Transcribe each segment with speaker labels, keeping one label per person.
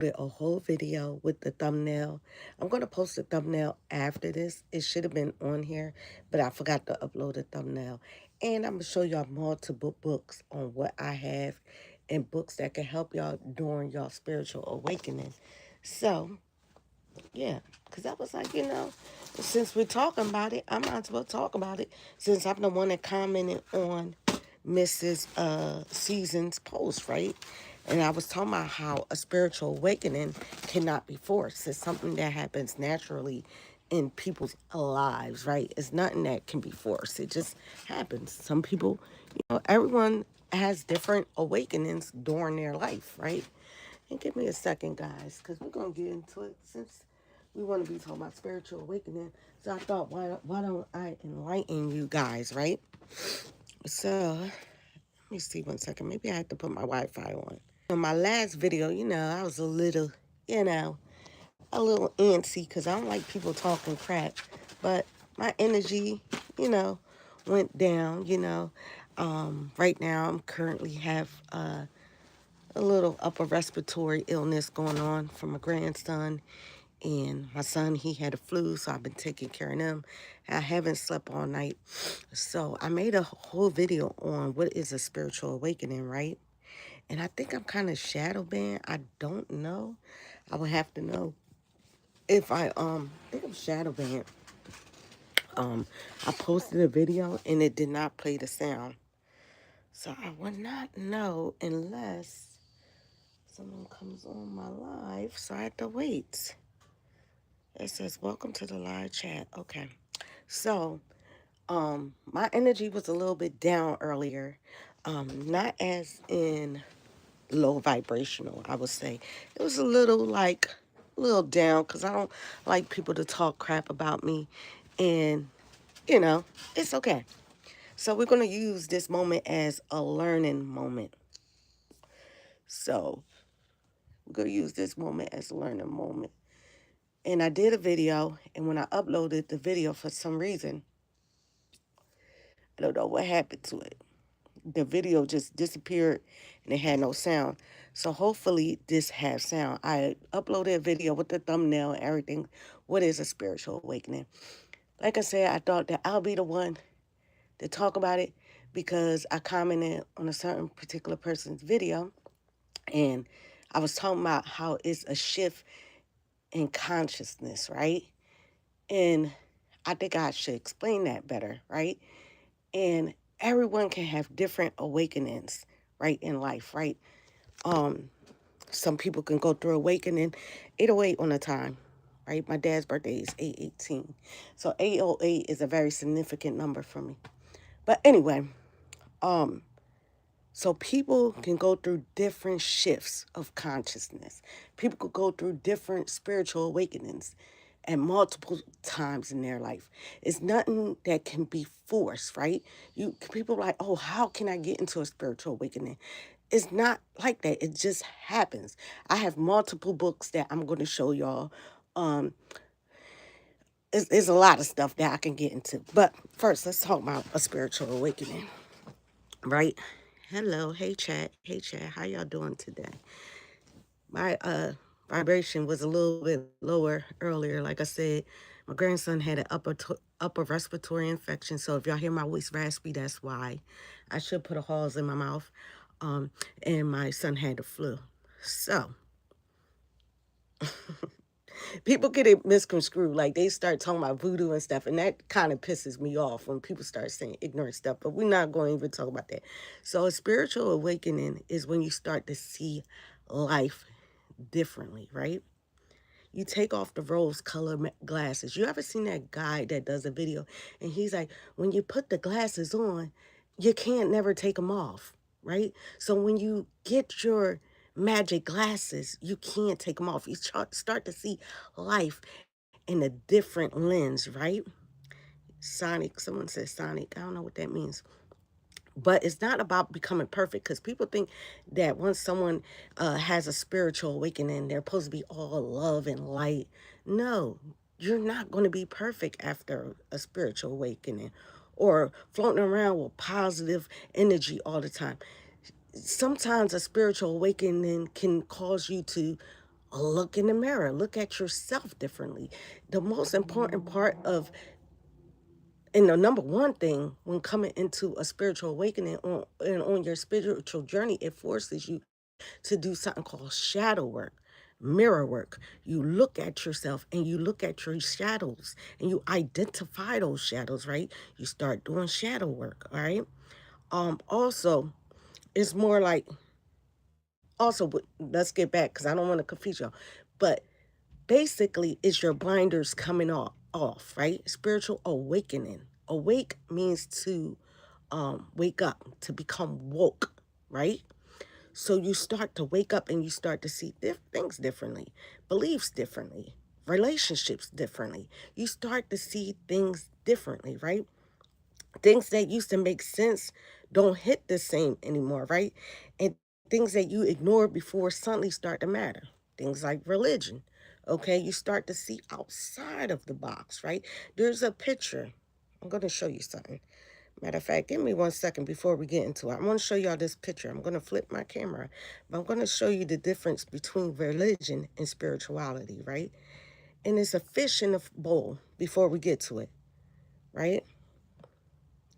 Speaker 1: did a whole video with the thumbnail. I'm going to post the thumbnail after this. It should have been on here, but I forgot to upload the thumbnail. And I'm going to show y'all multiple books on what I have and books that can help y'all during y'all spiritual awakening. So, yeah, because I was like, since we're talking about it, I might as well talk about it since I'm the one that commented on Mrs. Season's post, right? And I was talking about how a spiritual awakening cannot be forced. It's something that happens naturally in people's lives, right? It's nothing that can be forced. It just happens. Some people, everyone has different awakenings during their life, right? And give me a second, guys, because we're going to get into it since we want to be talking about spiritual awakening. So I thought, why don't I enlighten you guys, right? So let me see one second. Maybe I have to put my Wi-Fi on. In my last video, I was you know, a little antsy because I don't like people talking crap. But my energy, you know, went down, Right now, I'm currently have a little upper respiratory illness going on for my grandson. And my son, he had a flu, so I've been taking care of him. I haven't slept all night. So I made a whole video on what is a spiritual awakening, right? And I think I'm kind of shadow banned. I don't know. I would have to know if I think I'm shadow banned. I posted a video and it did not play the sound. So I would not know unless someone comes on my live. So I have to wait. It says, welcome to the live chat. Okay. So, my energy was a little bit down earlier. Not as in low vibrational, I would say. It was a little down because I don't like people to talk crap about me. And, it's okay. So we're going to use this moment as a learning moment. So we're going to use this moment as a learning moment. And I did a video, and when I uploaded the video, for some reason, I don't know what happened to it. The video just disappeared and it had no sound. So hopefully this has sound. I uploaded a video with the thumbnail and everything. What is a spiritual awakening? Like I said, I thought that I'll be the one to talk about it because I commented on a certain particular person's video and I was talking about how it's a shift in consciousness, right? And I think I should explain that better, right? And everyone can have different awakenings, right, in life, right? Um, some people can go through awakening 808 on a time, right? My dad's birthday is 818. So 808 is a very significant number for me. But anyway, um, so people can go through different shifts of consciousness. People could go through different spiritual awakenings at multiple times in their life. It's nothing that can be forced, right? People are like, oh, how can I get into a spiritual awakening? It's not like that. It just happens. I have multiple books that I'm going to show y'all. Um, it's a lot of stuff that I can get into. But first, let's talk about a spiritual awakening, right? Hello, hey chat, how y'all doing today? My vibration was a little bit lower earlier. Like I said, my grandson had an upper respiratory infection. So if y'all hear my voice raspy, that's why. I should put a halls in my mouth. And my son had the flu. So people get it misconstrued. Like they start talking about voodoo and stuff, and that kind of pisses me off when people start saying ignorant stuff. But we're not going to even talk about that. So a spiritual awakening is when you start to see life differently, right? You take off the rose colored glasses. You ever seen that guy that does a video and he's like, when you put the glasses on, you can't never take them off, right? So when you get your magic glasses, you can't take them off. You start to see life in a different lens, right? Sonic, someone says Sonic. I don't know what that means. But it's not about becoming perfect because people think that once someone has a spiritual awakening, they're supposed to be all love and light. No, you're not going to be perfect after a spiritual awakening or floating around with positive energy all the time. Sometimes a spiritual awakening can cause you to Look in the mirror, look at yourself differently. The most important part of, and the number one thing when coming into a spiritual awakening on your spiritual journey, it forces you to do something called shadow work, mirror work. You look at yourself and you look at your shadows and you identify those shadows, right? You start doing shadow work, all right? Also, it's more like, let's get back because I don't want to confuse y'all. But basically, it's your blinders coming off, right? Spiritual awakening. Awake means to wake up, to become woke, right? So you start to wake up and you start to see things differently, beliefs differently, relationships differently. You start to see things differently, right? Things that used to make sense don't hit the same anymore, right? And things that you ignored before suddenly start to matter. Things like religion, okay? You start to see outside of the box, right? There's a picture. I'm going to show you something. Matter of fact, give me 1 second before we get into it. I want to show y'all this picture. I'm going to flip my camera, but I'm going to show you the difference between religion and spirituality, right? And it's a fish in a bowl before we get to it, right?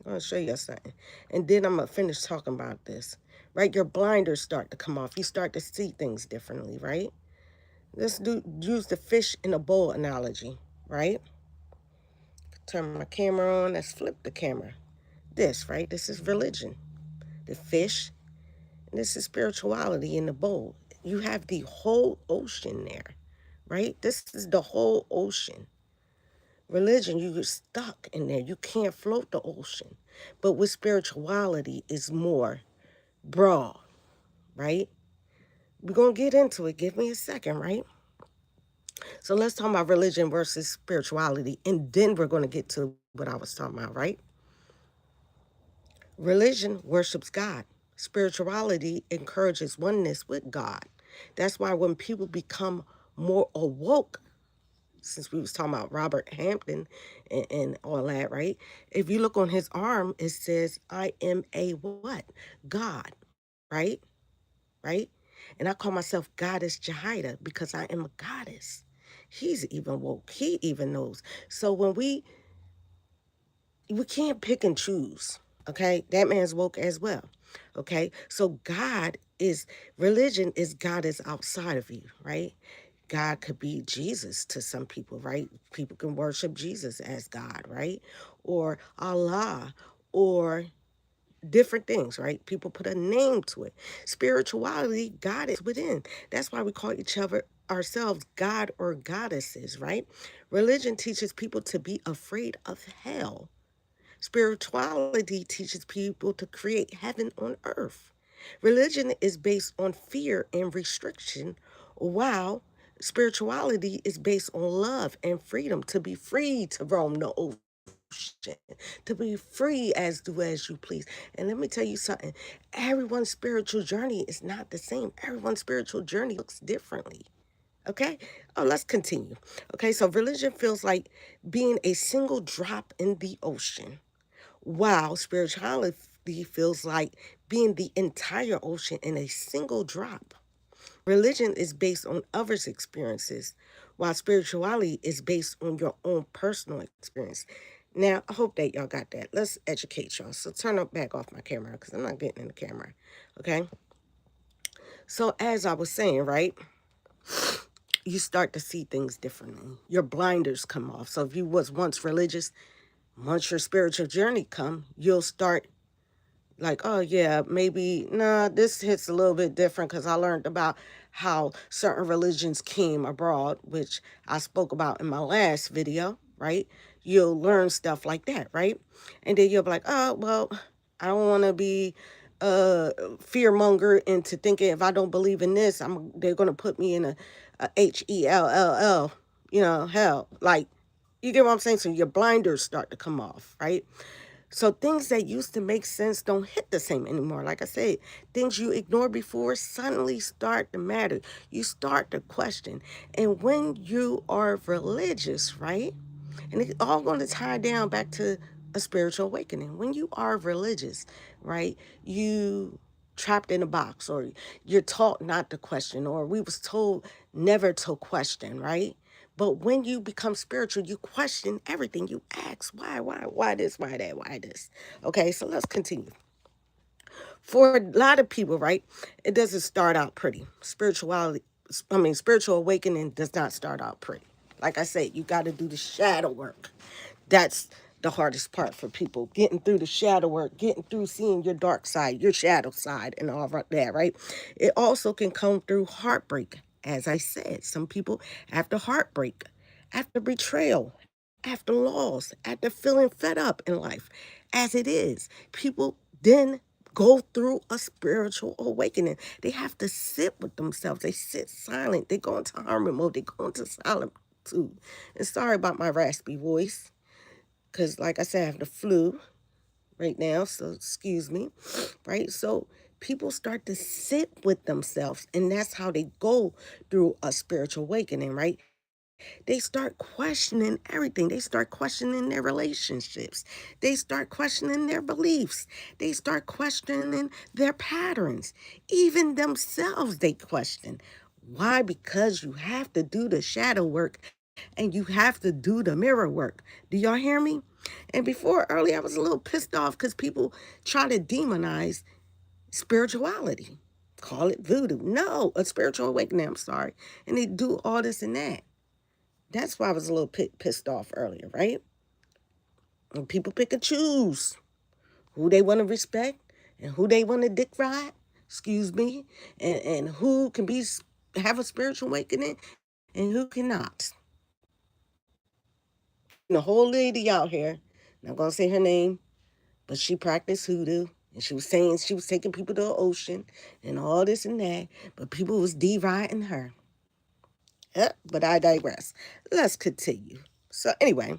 Speaker 1: I'm going to show you something. And then I'm going to finish talking about this, right? Your blinders start to come off. You start to see things differently, right? Use the fish in a bowl analogy, right? Turn my camera on. Let's flip the camera. This, right? This is religion. The fish. And this is spirituality in the bowl. You have the whole ocean there, right? This is the whole ocean. Religion, you get stuck in there. You can't float the ocean. But with spirituality, it's more broad, right? We're going to get into it. Give me a second, right? So let's talk about religion versus spirituality. And then we're going to get to what I was talking about, right? Religion worships God. Spirituality encourages oneness with God. That's why when people become more awoke, since we was talking about Robert Hampton and all that, right? If you look on his arm, it says, I am a what? God, right? Right? And I call myself Goddess Jahida because I am a goddess. He's even woke. He even knows. So when we can't pick and choose, okay? That man's woke as well, okay? So religion is God is outside of you, right? God could be Jesus to some people, right? People can worship Jesus as God, right? Or Allah, or different things, right? People put a name to it. Spirituality, God is within. That's why we call each other ourselves God or goddesses, right? Religion teaches people to be afraid of hell. Spirituality teaches people to create heaven on earth. Religion is based on fear and restriction, while spirituality is based on love and freedom, to be free to roam the ocean, to be free as do as you please. And let me tell you something, everyone's spiritual journey is not the same. Everyone's spiritual journey looks differently. Okay? Oh, let's continue. Okay, so religion feels like being a single drop in the ocean, while spirituality feels like being the entire ocean in a single drop. Religion is based on others' experiences, while spirituality is based on your own personal experience. Now, I hope that y'all got that. Let's educate y'all. So turn up back off my camera because I'm not getting in the camera. Okay? So as I was saying, right? You start to see things differently. Your blinders come off. So if you was once religious, once your spiritual journey come, you'll start like, oh yeah, maybe, nah, this hits a little bit different because I learned about how certain religions came abroad, which I spoke about in my last video, right? You'll learn stuff like that, right? And then you'll be like, oh, well, I don't want to be fear monger into thinking if I don't believe in this, they're going to put me in a Hell, hell. Like, you get what I'm saying? So your blinders start to come off, right? So things that used to make sense don't hit the same anymore. Like I said, things you ignored before suddenly start to matter. You start to question. And when you are religious, right? And it's all going to tie down back to a spiritual awakening. When you are religious, right? You trapped in a box, or you're taught not to question, or we was told never to question, right? But when you become spiritual, you question everything. You ask, why this, why that, why this? Okay, so let's continue. For a lot of people, right, it doesn't start out pretty. Spiritual awakening does not start out pretty. Like I said, you got to do the shadow work. That's the hardest part for people, getting through the shadow work, getting through seeing your dark side, your shadow side, and all that, right? It also can come through heartbreak. As I said, some people, after heartbreak, after betrayal, after loss, after feeling fed up in life, as it is, people then go through a spiritual awakening. They have to sit with themselves. They sit silent. They go into hermit mode. They go into silent too. And sorry about my raspy voice, because like I said, I have the flu right now, so excuse me, right? So people start to sit with themselves, and that's how they go through a spiritual awakening, right? They start questioning everything. They start questioning their relationships. They start questioning their beliefs. They start questioning their patterns. Even themselves, they question. Why? Because you have to do the shadow work and you have to do the mirror work. Do y'all hear me? And before earlier, I was a little pissed off because people try to demonize spirituality. Call it voodoo. No, a spiritual awakening, I'm sorry. And they do all this and that. That's why I was a little pissed off earlier, right? And people pick and choose who they want to respect and who they want to dick ride, excuse me, and who can have a spiritual awakening and who cannot. And the whole lady out here, not gonna say her name, but she practiced hoodoo. And she was saying she was taking people to the ocean and all this and that, but people was deriding her. But I digress. Let's continue. So anyway,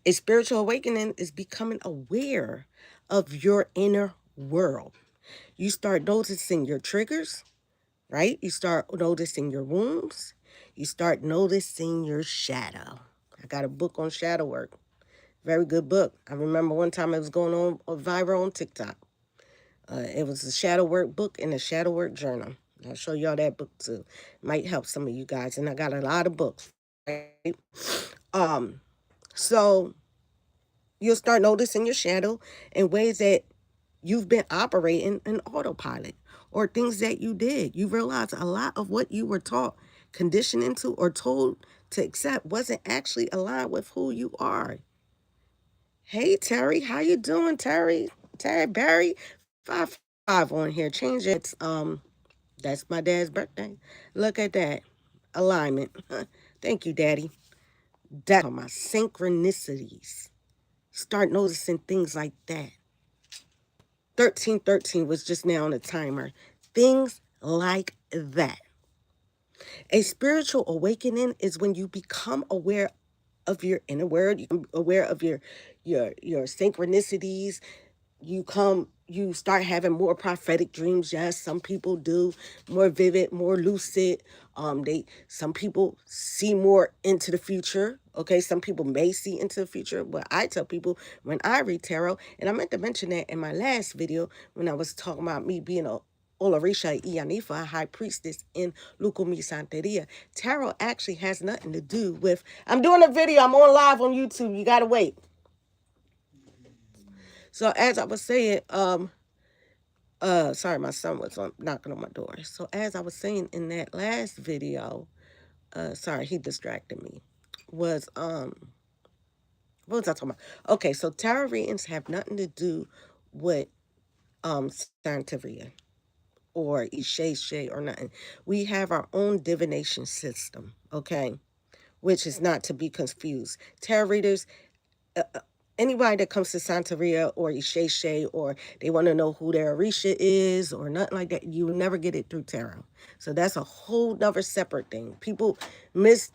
Speaker 1: a spiritual awakening is becoming aware of your inner world. You start noticing your triggers, right? You start noticing your wounds. You start noticing your shadow. I got a book on shadow work. Very good book. I remember one time it was going on viral on TikTok. It was a shadow work book and a shadow work journal. I'll show y'all that book too. Might help some of you guys. And I got a lot of books. Right? So you'll start noticing your shadow in ways that you've been operating in autopilot or things that you did. You realize a lot of what you were taught, conditioned into, or told to accept wasn't actually aligned with who you are. Hey, Terry, how you doing, Terry? Terry Barry, 5 on here. Change it. That's my dad's birthday. Look at that alignment. Thank you, Daddy. That's on my synchronicities. Start noticing things like that. 1313 was just now on the timer. Things like that. A spiritual awakening is when you become aware of your inner world, you become aware of your synchronicities. You start having more prophetic dreams. Yes, some people do, more vivid, more lucid. Some people see more into the future. Okay, some people may see into the future, but I tell people when I read tarot, and I meant to mention that in my last video when I was talking about me being a Olarisha Ianifa, a high priestess in Lukumi Santeria. Tarot actually has nothing to do with. I'm doing a video. I'm on live on YouTube. You gotta wait. So as I was saying, sorry, my son was knocking on my door. So as I was saying in that last video, sorry, he distracted me. What was I talking about? Okay, so tarot readings have nothing to do with Santeria or Ishe or nothing. We have our own divination system, okay, which is not to be confused. Tarot readers, anybody that comes to Santeria or Ishe or they want to know who their Orisha is or nothing like that, you will never get it through tarot. So that's a whole nother separate thing. People mix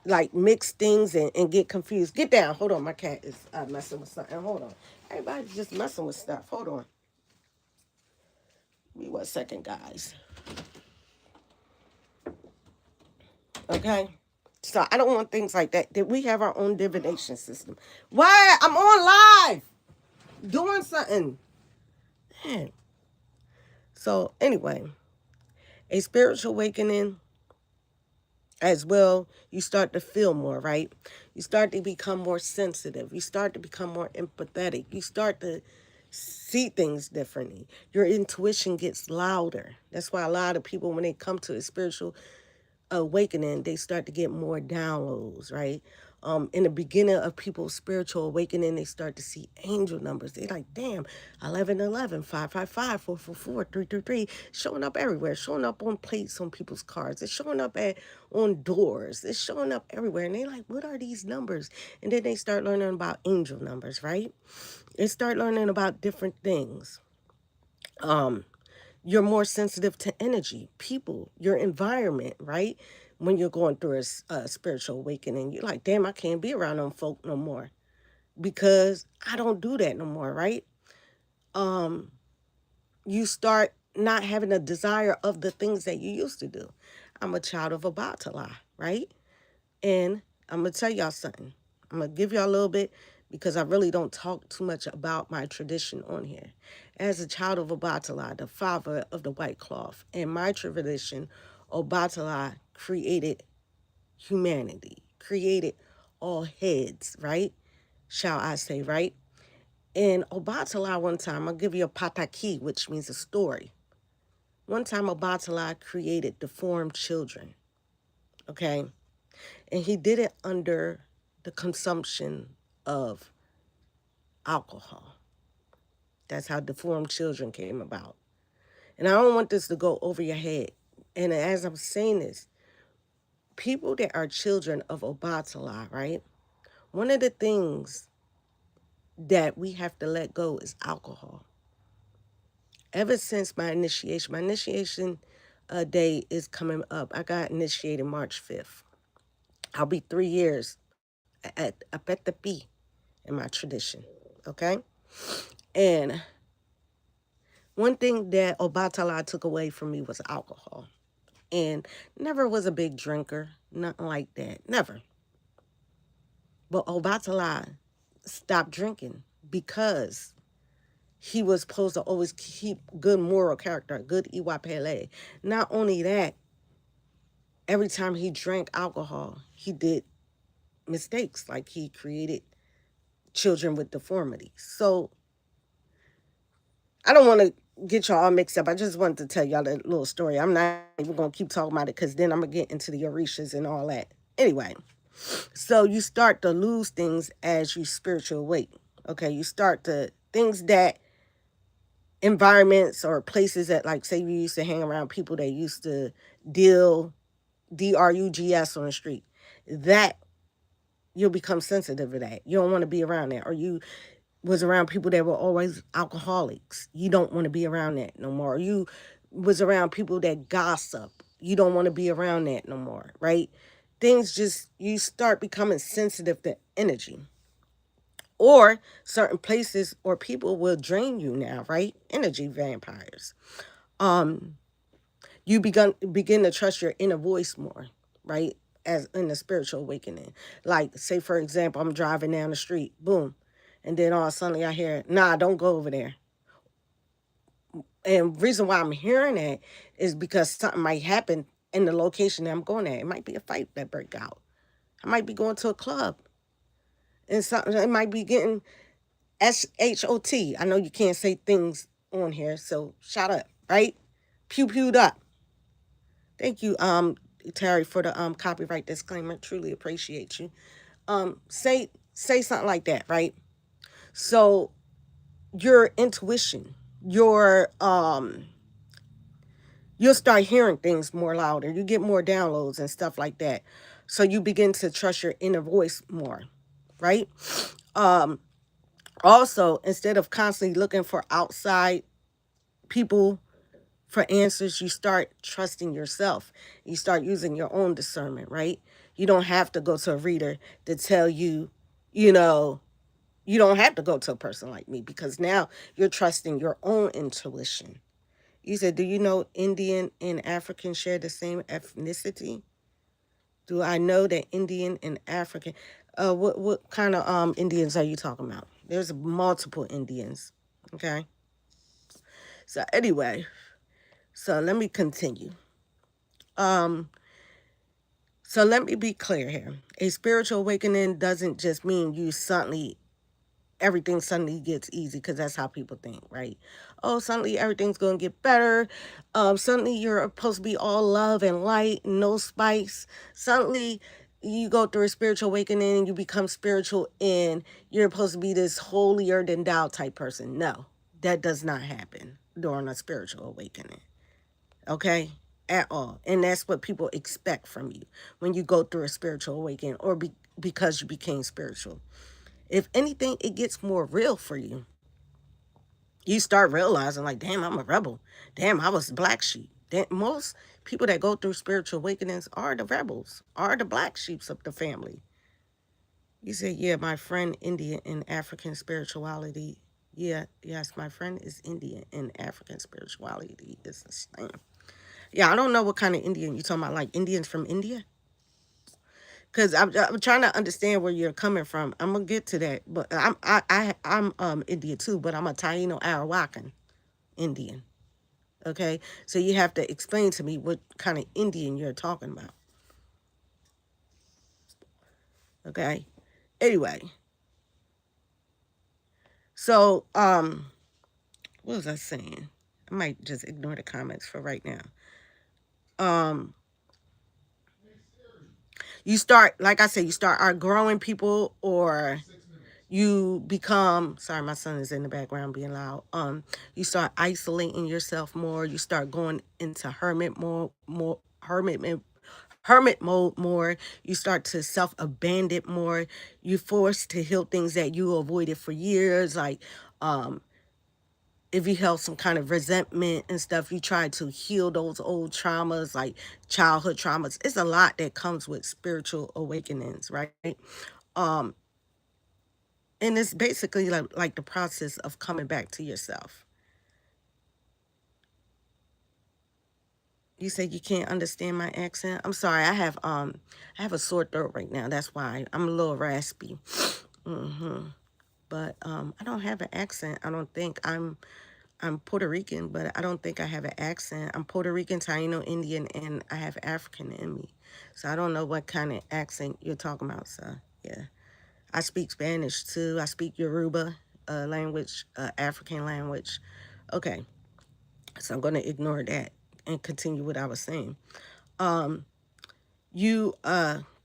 Speaker 1: things and get confused. Get down. Hold on. My cat is messing with something. Hold on. Everybody's just messing with stuff. Hold on. Give me 1 second, guys. Okay? So I don't want things like that. That we have our own divination system. Why? I'm on live doing something. Man. So anyway, a spiritual awakening as well, you start to feel more, right? You start to become more sensitive. You start to become more empathetic. You start to see things differently. Your intuition gets louder. That's why a lot of people, when they come to a spiritual awakening, they start to get more downloads, right? In the beginning of people's spiritual awakening, they start to see angel numbers. They're like, damn, 1111, 555, 444, 333, showing up everywhere, showing up on plates on people's cars. It's showing up on doors. It's showing up everywhere. And they're like, what are these numbers? And then they start learning about angel numbers, right? They start learning about different things. You're more sensitive to energy, people, your environment, right? When you're going through a spiritual awakening, you're like, damn, I can't be around them folk no more because I don't do that no more, right? You start not having a desire of the things that you used to do. I'm a child of Obatala, right? And I'm going to tell y'all something. I'm going to give y'all a little bit because I really don't talk too much about my tradition on here. As a child of Obatala, the father of the white cloth, in my tradition, Obatala created humanity, created all heads, right? Shall I say, right? In Obatala one time, I'll give you a pataki, which means a story. One time Obatala created deformed children, okay? And he did it under the consumption of alcohol. That's how deformed children came about. And I don't want this to go over your head. And as I'm saying this, people that are children of Obatala, right? One of the things that we have to let go is alcohol. Ever since my initiation day is coming up. I got initiated March 5th. I'll be 3 years at Apetapi in my tradition, okay? And one thing that Obatala took away from me was alcohol. And never was a big drinker, nothing like that, never. But Obatala stopped drinking because he was supposed to always keep good moral character, good iwapele. Not only that, every time he drank alcohol, he did mistakes, like he created children with deformities. So I don't want to get y'all all mixed up. I just wanted to tell y'all that little story. I'm not even going to keep talking about it because then I'm going to get into the Orishas and all that. Anyway, so you start to lose things as you spiritual awake. Okay, you start to, things that, environments or places that, like, say you used to hang around people that used to deal drugs on the street, that you'll become sensitive to that. You don't want to be around that. Or you was around people that were always alcoholics. You don't want to be around that no more. Or you was around people that gossip. You don't want to be around that no more, right? Things just, you start becoming sensitive to energy. Or certain places or people will drain you now, right? Energy vampires. You begin to trust your inner voice more, right? As in the spiritual awakening. Like, say for example, I'm driving down the street, boom, and then all of a sudden I hear, nah, don't go over there. And reason why I'm hearing that is because something might happen in the location that I'm going at. It might be a fight that break out. I might be going to a club, and something, it might be getting SHOT. I know you can't say things on here, so shut up, right? Pewed up. Thank you, Terry, for the copyright disclaimer. Truly appreciate you. Say something like that, right? So your intuition, you'll start hearing things more louder. You get more downloads and stuff like that. So you begin to trust your inner voice more, right? Also, instead of constantly looking for outside people for answers, you start trusting yourself. You start using your own discernment, right? You don't have to go to a reader to tell you, you know, you don't have to go to a person like me because now you're trusting your own intuition. You said, do you know Indian and African share the same ethnicity? Do I know that Indian and African, what kind of Indians are you talking about? There's multiple Indians, okay? So anyway, So let me continue. Um, so let me be clear here. A spiritual awakening doesn't just mean you suddenly everything suddenly gets easy, because that's how people think, right? Oh, suddenly everything's going to get better. Suddenly you're supposed to be all love and light, no spice. Suddenly you go through a spiritual awakening and you become spiritual and you're supposed to be this holier than thou type person. No, that does not happen during a spiritual awakening, okay? At all. And that's what people expect from you when you go through a spiritual awakening, or because you became spiritual. If anything, it gets more real for you. You start realizing, like, damn, I'm a rebel. Damn, I was the black sheep. Most people that go through spiritual awakenings are the rebels, are the black sheeps of the family. You say, yeah, my friend Indian in African spirituality. Yeah, yes, my friend is Indian in African spirituality is the same. Yeah, I don't know what kind of Indian you talking about, like Indians from India? Because I'm trying to understand where you're coming from. I'm gonna get to that, but I'm Indian too, but I'm a Taino Arawakan Indian. Okay, so you have to explain to me what kind of Indian you're talking about. Okay, anyway, so what was I saying? I might just ignore the comments for right now. Um, you start, like I said, you start outgrowing people, or you become, sorry, my son is in the background being loud. You start isolating yourself more. You start going into hermit mode more. You start to self-abandon more. You're forced to heal things that you avoided for years, like um if you held some kind of resentment and stuff, you try to heal those old traumas, like childhood traumas. It's a lot that comes with spiritual awakenings, right? um and it's basically like the process of coming back to yourself. You say you can't understand my accent? I'm sorry. I have a sore throat right now. That's why I'm a little raspy. But I don't have an accent. I don't think I'm Puerto Rican, but I don't think I have an accent. I'm Puerto Rican, Taino, Indian, and I have African in me. So I don't know what kind of accent you're talking about. So yeah, I speak Spanish too. I speak Yoruba language, African language. Okay, so I'm going to ignore that and continue what I was saying. Um, you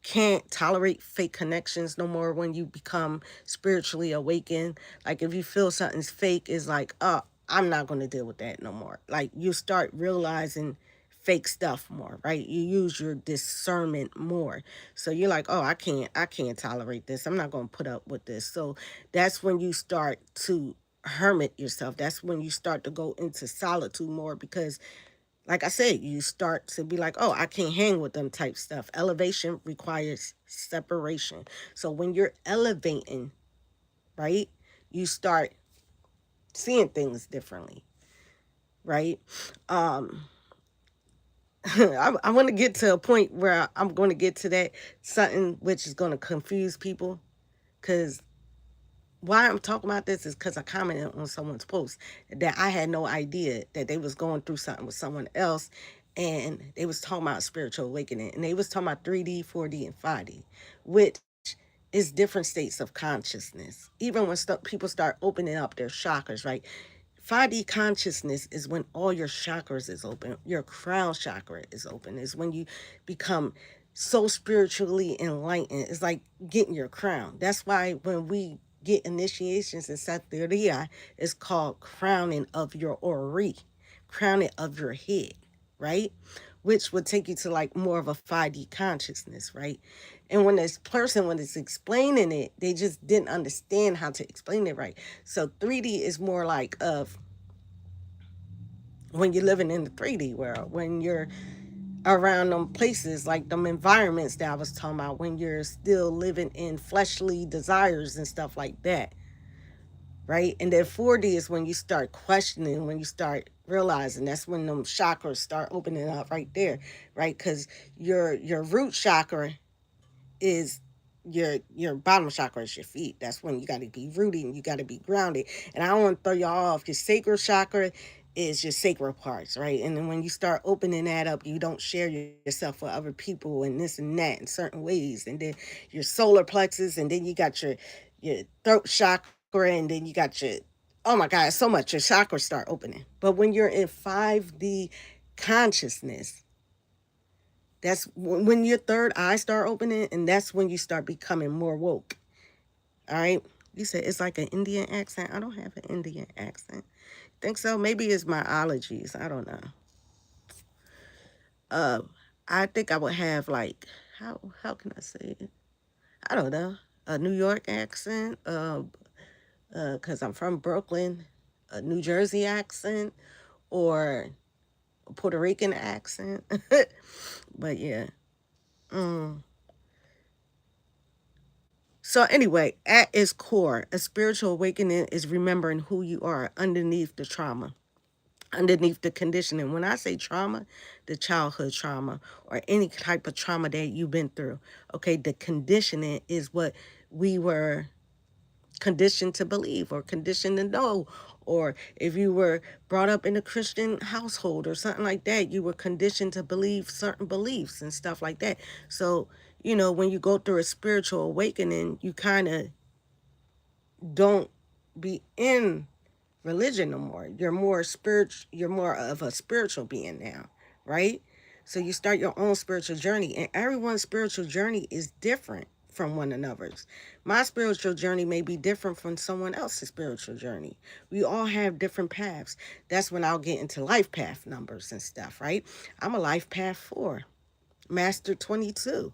Speaker 1: can't tolerate fake connections no more when you become spiritually awakened. Like if you feel something's fake, is like, oh, I'm not going to deal with that no more. Like you start realizing fake stuff more, right? You use your discernment more. So you're like, oh, I can't tolerate this. I'm not going to put up with this. So that's when you start to hermit yourself. That's when you start to go into solitude more, because like I said, you start to be like, oh, I can't hang with them type stuff. Elevation requires separation. So when you're elevating, right, you start seeing things differently, right? Um, I want to get to a point where I'm going to get to that something which is going to confuse people, because why I'm talking about this is because I commented on someone's post that I had no idea that they was going through something with someone else, and they was talking about spiritual awakening, and they was talking about 3D, 4D, and 5D, which is different states of consciousness. Even when people start opening up their chakras, right? 5D consciousness is when all your chakras is open. Your crown chakra is open. Is when you become so spiritually enlightened. It's like getting your crown. That's why when we get initiations in Santeria, it's called crowning of your ori, crowning of your head, right? Which would take you to like more of a 5D consciousness, right? And when this person, when it's explaining it, they just didn't understand how to explain it right. So 3D is more like of when you're living in the 3D world, when you're around them places, like them environments that I was talking about, when you're still living in fleshly desires and stuff like that, right? And then 4D is when you start questioning, when you start realizing. That's when them chakras start opening up right there, right? Because your root chakra is your bottom chakra is your feet. That's when you got to be rooted and you got to be grounded. And I don't want to throw y'all off. Your sacral chakra is your sacred parts, right? And then when you start opening that up, you don't share yourself with other people and this and that in certain ways. And then your solar plexus, and then you got your throat chakra, and then you got your, oh my God, so much. Your chakras start opening. But when you're in 5D consciousness, that's when your third eye start opening, and that's when you start becoming more woke. All right. You said it's like an Indian accent. I don't have an Indian accent. Think so? Maybe it's my allergies. I don't know. I think I would have like, how can I say it? I don't know. A New York accent. Cause I'm from Brooklyn. A New Jersey accent, or a Puerto Rican accent. But yeah. So anyway, at its core, a spiritual awakening is remembering who you are underneath the trauma, underneath the conditioning. When I say trauma, the childhood trauma or any type of trauma that you've been through, okay, the conditioning is what we were conditioned to believe or conditioned to know. Or if you were brought up in a Christian household or something like that, you were conditioned to believe certain beliefs and stuff like that. So, when you go through a spiritual awakening, you kind of don't be in religion no more. You're more spiritual. You're more of a spiritual being now, right? So you start your own spiritual journey, and everyone's spiritual journey is different from one another's. My spiritual journey may be different from someone else's spiritual journey. We all have different paths. That's when I'll get into life path numbers and stuff, right? I'm a life path 4, master 22.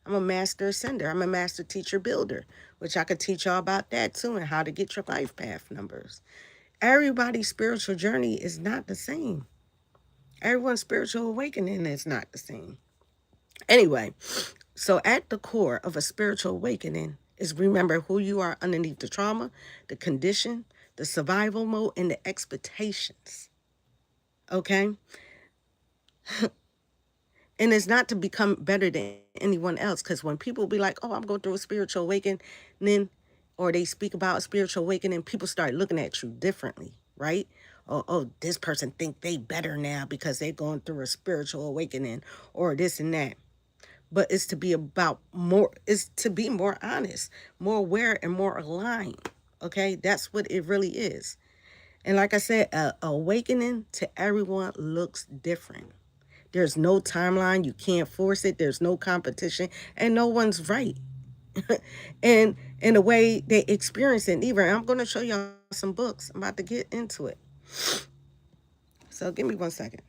Speaker 1: I'm a master ascender. I'm a master teacher builder, which I could teach y'all about that too, and how to get your life path numbers. Everybody's spiritual journey is not the same. Everyone's spiritual awakening is not the same. Anyway, so at the core of a spiritual awakening is remember who you are underneath the trauma, the condition, the survival mode, and the expectations. Okay? And it's not to become better than anyone else, because when people be like, oh, I'm going through a spiritual awakening, or they speak about a spiritual awakening, people start looking at you differently, right? Oh, this person think they better now because they're going through a spiritual awakening, or this and that. But it's to be about more, it's to be more honest, more aware, and more aligned. Okay, that's what it really is. And like I said, awakening to everyone looks different. There's no timeline. You can't force it. There's no competition, and no one's right. And in the way they experience it, either. I'm going to show y'all some books. I'm about to get into it. So give me 1 second.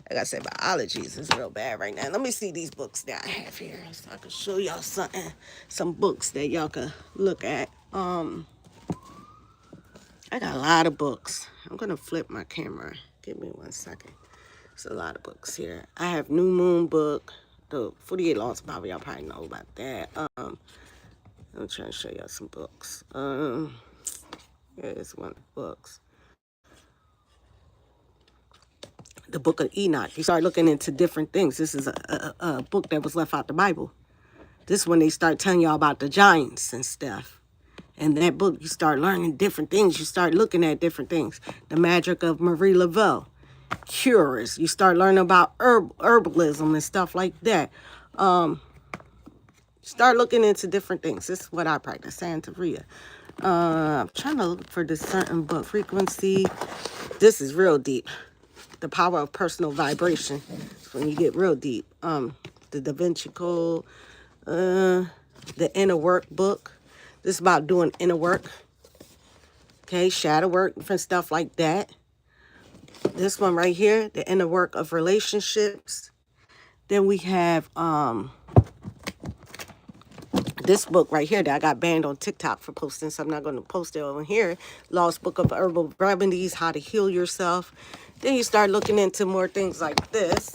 Speaker 1: Like I said, biologies is real bad right now. Let me see these books that I have here so I can show y'all something. Some books that y'all can look at. I got a lot of books. I'm going to flip my camera. Give me 1 second. There's a lot of books here. I have New Moon book. The 48 Laws of Power. Y'all probably know about that. I'm trying to show y'all some books. Here's one of the books. The Book of Enoch. You start looking into different things. This is a book that was left out the Bible. This is when they start telling y'all about the giants and stuff. And that book, you start learning different things. You start looking at different things. The Magic of Marie Laveau. Cures. You start learning about herbalism and stuff like that. Start looking into different things. This is what I practice. Santeria. I'm trying to look for this certain book. Frequency. This is real deep. The Power of Personal Vibration. It's when you get real deep. The Da Vinci Code. The Inner Work book. This is about doing inner work. Okay, shadow work, different stuff like that. This one right here, The Inner Work of Relationships. Then we have this book right here that I got banned on TikTok for posting, so I'm not going to post it over here. Lost Book of Herbal Remedies, How to Heal Yourself. Then you start looking into more things like this.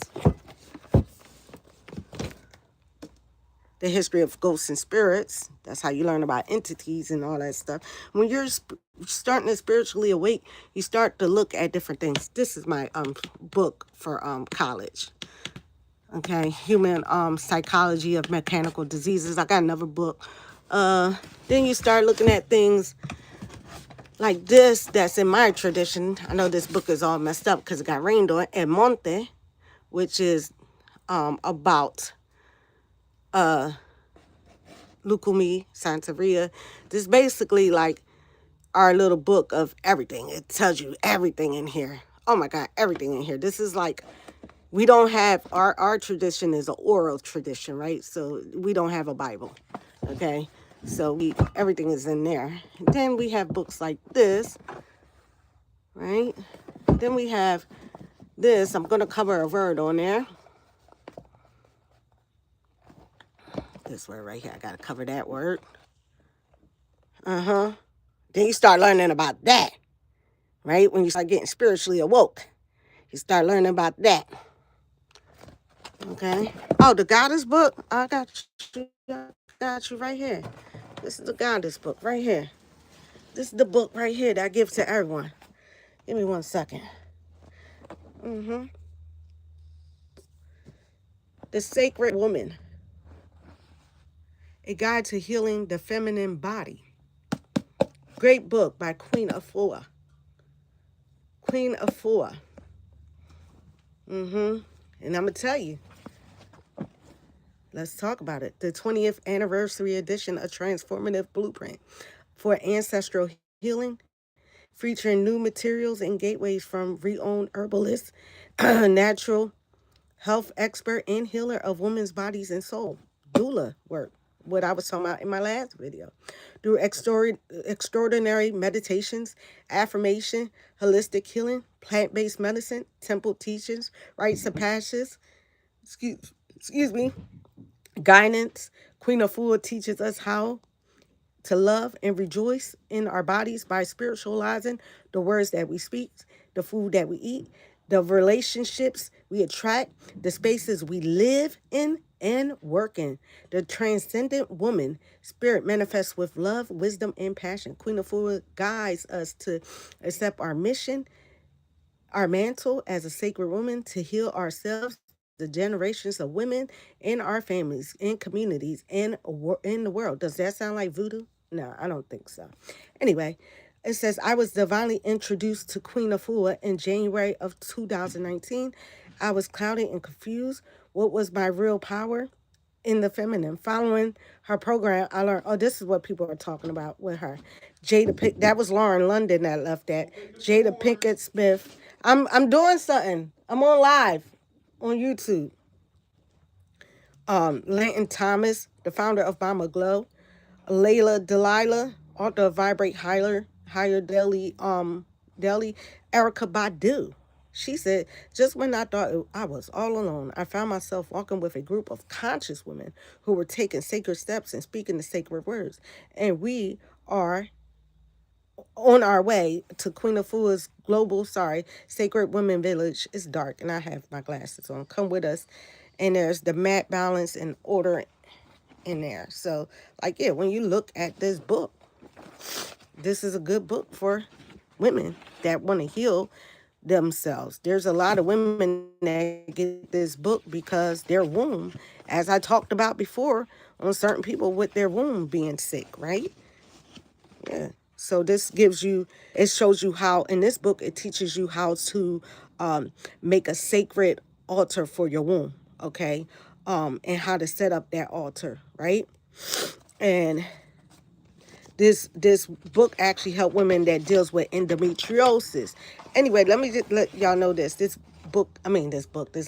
Speaker 1: The History of Ghosts and Spirits. That's how you learn about entities and all that stuff. When you're starting to spiritually awake, you start to look at different things. This is my book for college. Okay, Human Psychology of Mechanical Diseases. I got another book. Then you start looking at things like this that's in my tradition. I know this book is all messed up because it got rained on. El Monte, which is about Lukumi, Santeria. This is basically like our little book of everything. It tells you everything in here. Oh my God, everything in here. This is like, we don't have, our tradition is an oral tradition, right? So we don't have a Bible, okay? So everything is in there. Then we have books like this, right? Then we have this. I'm going to cover a word on there. This word right here. I got to cover that word. Then you start learning about that, right? When you start getting spiritually awoke, you start learning about that. Okay. Oh, the Goddess book. I got you right here. This is the Goddess book right here. This is the book right here that I give to everyone. Give me 1 second. The Sacred Woman. A Guide to Healing the Feminine Body. Great book by Queen Afua. Queen Afua. And I'm going to tell you. Let's talk about it. The 20th anniversary edition, A Transformative Blueprint for Ancestral Healing, featuring new materials and gateways from renowned herbalist, natural health expert, and healer of women's bodies and soul, doula work, what I was talking about in my last video. Through extraordinary meditations, affirmation, holistic healing, plant-based medicine, temple teachings, rites of passage, excuse me, guidance, Queen Afua teaches us how to love and rejoice in our bodies by spiritualizing the words that we speak, the food that we eat, the relationships we attract, the spaces we live in and work in. The transcendent woman spirit manifests with love, wisdom, and passion. Queen Afua guides us to accept our mission, our mantle as a sacred woman, to heal ourselves, the generations of women in our families, in communities, and in the world. Does that sound like voodoo? No, I don't think so. Anyway, it says, I was divinely introduced to Queen Afua in January of 2019. I was clouded and confused. What was my real power? In the feminine. Following her program, I learned, oh, this is what people are talking about with her. That was Lauren London that left that. Jada Pinkett Smith. I'm doing something. I'm on live on YouTube. Lanton Thomas, the founder of Mama Glow. Layla Delilah, author of Vibrate Higher Daily, Erica Badu. She said, just when I thought I was all alone, I found myself walking with a group of conscious women who were taking sacred steps and speaking the sacred words. And we are on our way to Queen Afua's Sacred Women Village. It's dark and I have my glasses on. Come with us. And there's the mat balance and order in there. So, like, yeah, when you look at this book, this is a good book for women that want to heal themselves. There's a lot of women that get this book because their womb, as I talked about before, on certain people with their womb being sick, right? Yeah. So this it shows you how, in this book, it teaches you how to make a sacred altar for your womb, okay? And how to set up that altar, right? And this book actually helped women that deals with endometriosis. Anyway, let me just let y'all know this. This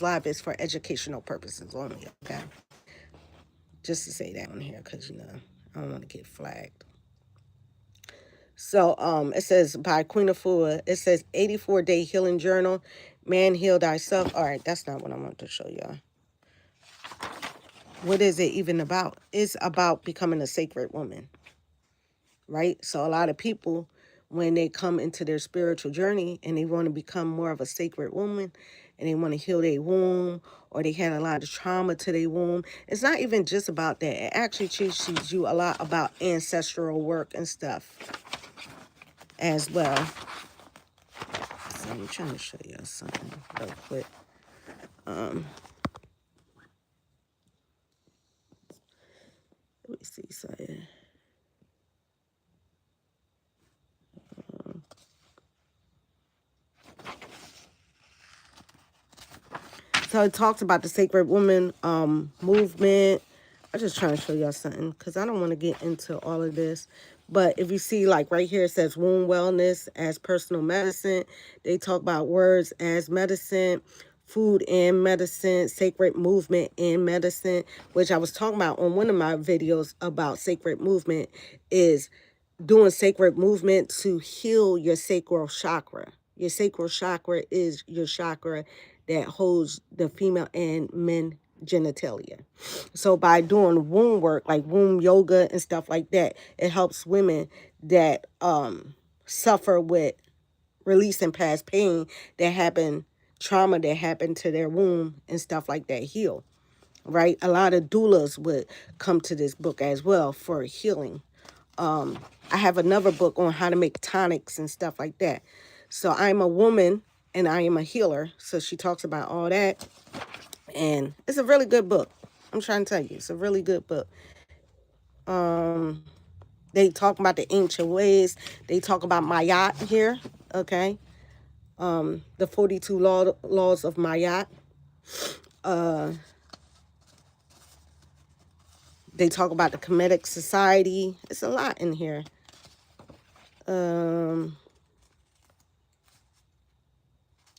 Speaker 1: live is for educational purposes only, okay? Just to say that on here, because, I don't want to get flagged. So it says by Queen Afua, it says 84-day healing journal, man heal thyself. All right, that's not what I want to show y'all. What is it even about? It's about becoming a sacred woman, right? So a lot of people, when they come into their spiritual journey and they want to become more of a sacred woman and they want to heal their womb, or they had a lot of trauma to their womb, it's not even just about that. It actually teaches you a lot about ancestral work and stuff as well. So I'm trying to show you something real quick. Let me see something. So it talks about the sacred woman movement. I'm just trying to show y'all something because I don't want to get into all of this. But if you see, like right here, it says womb wellness as personal medicine. They talk about words as medicine, food and medicine, sacred movement and medicine, which I was talking about on one of my videos about sacred movement, is doing sacred movement to heal your sacral chakra. Your sacral chakra is your chakra that holds the female and men genitalia. So by doing womb work, like womb yoga and stuff like that, it helps women that suffer with releasing past pain that happened, trauma that happened to their womb and stuff like that heal. Right? A lot of doulas would come to this book as well for healing. I have another book on how to make tonics and stuff like that. So I'm a woman and I am a healer. So she talks about all that. And it's a really good book. I'm trying to tell you, it's a really good book. They talk about the ancient ways. They talk about Mayat here, okay? The 42 laws of Mayat. They talk about the Kemetic society. It's a lot in here. And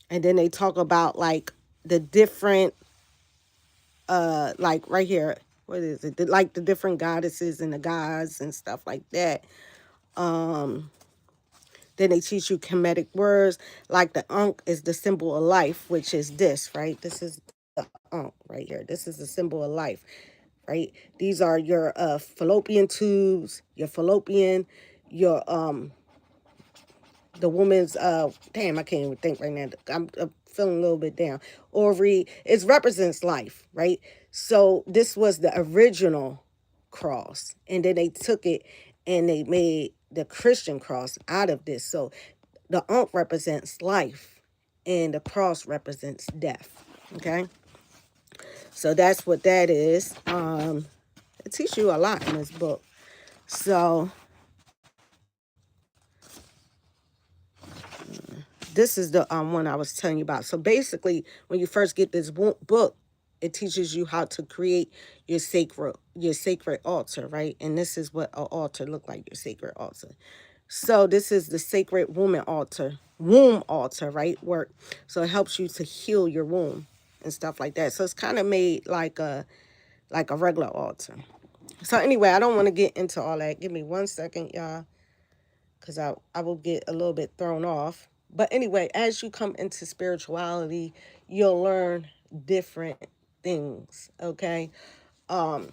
Speaker 1: then they talk about like the different like right here, what is it? Like the different goddesses and the gods and stuff like that. Then they teach you Kemetic words, like the Ankh is the symbol of life, which is this, right? This is the Ankh right here. This is the symbol of life, right? These are your fallopian tubes, your fallopian, your the woman's damn, I can't even think right now. I'm feeling a little bit down. Ovary, it represents life, right? So this was the original cross, and then they took it and they made the Christian cross out of this. So the Ankh represents life and the cross represents death. Okay, so that's what that is. It teaches you a lot in this book. So this is the one I was telling you about. So basically, when you first get this book, it teaches you how to create your sacred altar, right? And this is what an altar look like, your sacred altar. So this is the sacred womb altar, right? Work. So it helps you to heal your womb and stuff like that. So it's kind of made like a regular altar. So anyway, I don't want to get into all that. Give me 1 second, y'all, because I will get a little bit thrown off. But anyway, as you come into spirituality, you'll learn different things, okay? And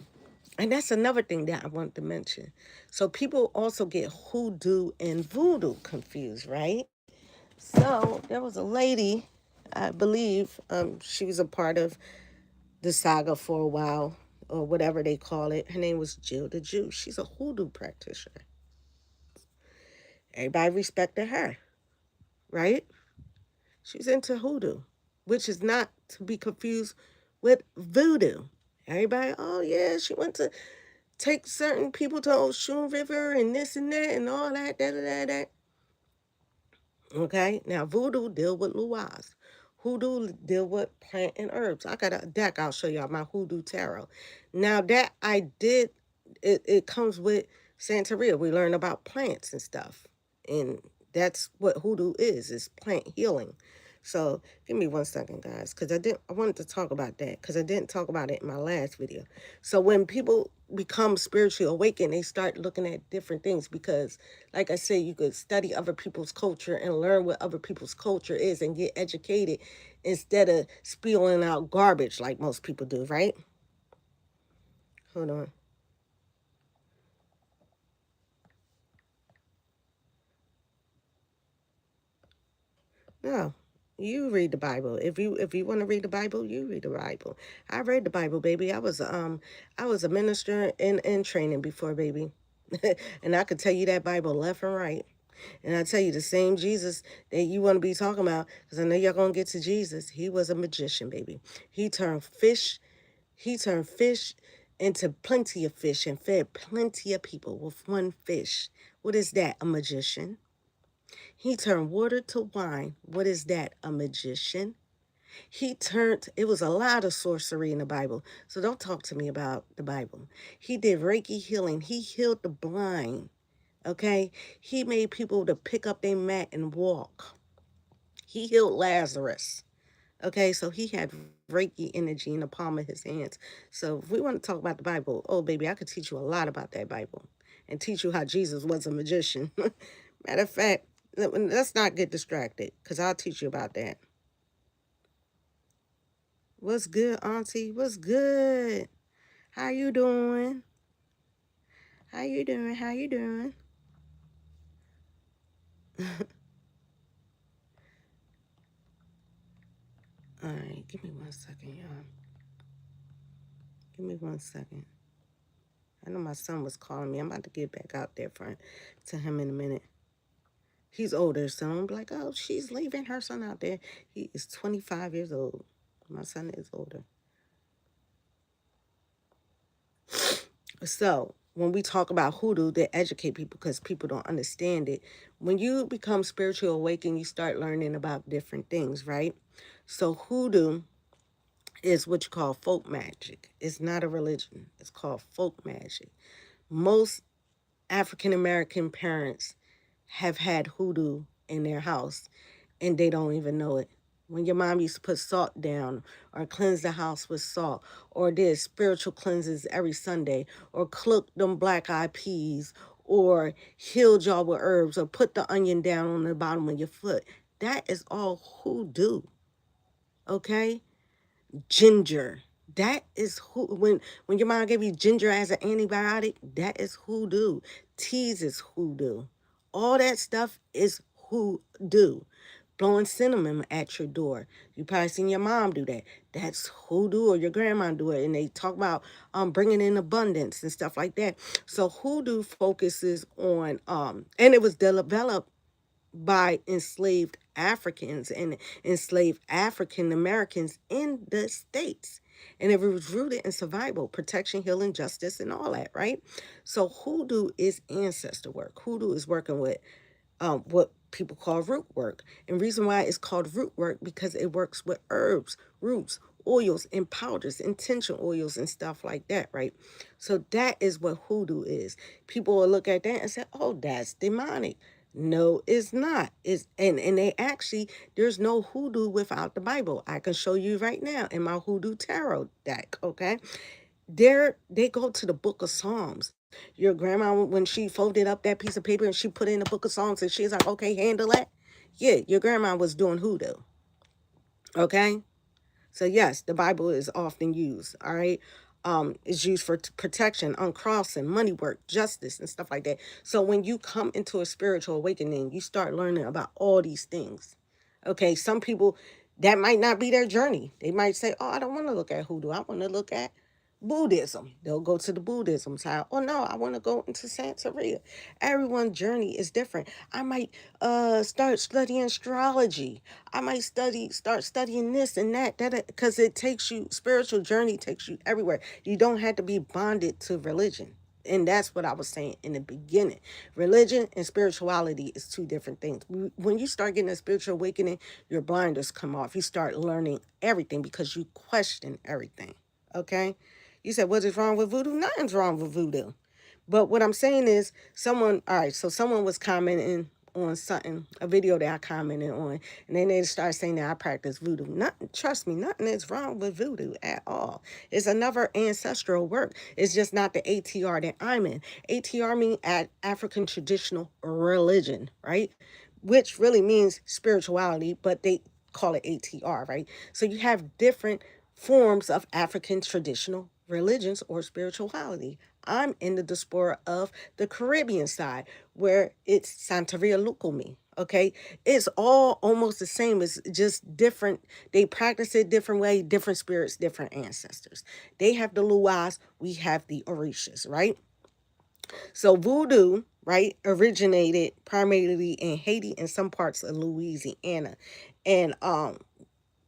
Speaker 1: that's another thing that I want to mention. So people also get hoodoo and voodoo confused, right? So there was a lady, I believe, she was a part of the saga for a while, or whatever they call it. Her name was Jill the Jew. She's a hoodoo practitioner. Everybody respected her, right? She's into hoodoo, which is not to be confused with voodoo. Everybody, oh yeah, she went to take certain people to Ocean River and this and that and all that, that. Okay, now voodoo deal with luas. Hoodoo deal with plant and herbs. I got a deck. I'll show y'all my hoodoo tarot. Now that I did, it comes with Santeria. We learn about plants and stuff, and that's what hoodoo is plant healing. So give me 1 second, guys, because I wanted to talk about that because I didn't talk about it in my last video. So when people become spiritually awakened, they start looking at different things because, like I said, you could study other people's culture and learn what other people's culture is and get educated instead of spewing out garbage like most people do, right? Hold on. No. You read the Bible. If you want to read the Bible, you read the Bible. I read the Bible, baby. I was a minister in training before, baby. And I could tell you that Bible left and right. And I tell you, the same Jesus that you want to be talking about, because I know y'all gonna get to Jesus. He was a magician, baby. He turned fish, he turned fish into plenty of fish and fed plenty of people with one fish. What is that? A magician. He turned water to wine. What is that? A magician. It was a lot of sorcery in the Bible. So don't talk to me about the Bible. He did Reiki healing. He healed the blind. Okay. He made people to pick up their mat and walk. He healed Lazarus. Okay. So he had Reiki energy in the palm of his hands. So if we want to talk about the Bible, oh, baby, I could teach you a lot about that Bible and teach you how Jesus was a magician. Matter of fact, let's not get distracted because I'll teach you about that. What's good, Auntie? What's good? How you doing? How you doing? How you doing? All right, give me 1 second, y'all. Give me 1 second. I know my son was calling me. I'm about to get back out there front to him in a minute. He's older, so I'm like, oh, she's leaving her son out there. He is 25 years old. My son is older. So when we talk about hoodoo, they educate people because people don't understand it. When you become spiritual awakened, you start learning about different things, right? So hoodoo is what you call folk magic. It's not a religion. It's called folk magic. Most African American parents have had hoodoo in their house and they don't even know it. When your mom used to put salt down or cleanse the house with salt or did spiritual cleanses every Sunday or cooked them black eyed peas or healed y'all with herbs or put the onion down on the bottom of your foot, that is all hoodoo. Okay? Ginger. That is when your mom gave you ginger as an antibiotic, that is hoodoo. Teas is hoodoo. All that stuff is hoodoo. Blowing cinnamon at your door. You probably seen your mom do that. That's hoodoo, or your grandma do it. And they talk about bringing in abundance and stuff like that. So hoodoo focuses on and it was developed by enslaved Africans and enslaved African Americans in the States. And it was rooted in survival, protection, healing, justice, and all that, right? So hoodoo is ancestor work. Hoodoo is working with what people call root work. And reason why it's called root work because it works with herbs, roots, oils, and powders, intention oils, and stuff like that, right? So that is what hoodoo is. People will look at that and say, "Oh, that's demonic." No, it's not. And they actually there's no hoodoo without the Bible. I can show you right now in my hoodoo tarot deck. Okay, they go to the Book of Psalms. Your grandma, when she folded up that piece of paper and she put in the Book of Psalms and she's like, okay, handle that. Yeah, your grandma was doing hoodoo. Okay. So yes, the Bible is often used. All right. Is used for protection, uncrossing, money work, justice, and stuff like that. So when you come into a spiritual awakening, you start learning about all these things. Okay, some people that might not be their journey. They might say, "Oh, I don't want to look at hoodoo. I want to look at Buddhism." They'll go to the Buddhism side. Oh no, I want to go into Santeria. Everyone's journey is different. I might start studying astrology. I might start studying this and that because it takes you spiritual journey takes you everywhere. You don't have to be bonded to religion. And that's what I was saying in the beginning. Religion and spirituality is two different things. When you start getting a spiritual awakening, your blinders come off. You start learning everything because you question everything. Okay? You said, what is wrong with voodoo? Nothing's wrong with voodoo. But what I'm saying is, someone was commenting on something, a video that I commented on, and then they start saying that I practice voodoo. Nothing, trust me, nothing is wrong with voodoo at all. It's another ancestral work. It's just not the ATR that I'm in. ATR means African traditional religion, right? Which really means spirituality, but they call it ATR, right? So you have different forms of African traditional religions or spirituality. I'm in the diaspora of the Caribbean side where it's Santeria Lukumi. Okay, it's all almost the same. It's just different. They practice it different way, different spirits, different ancestors. They have the Luas, we have the Orishas, right? So voodoo, right, originated primarily in Haiti and some parts of Louisiana. And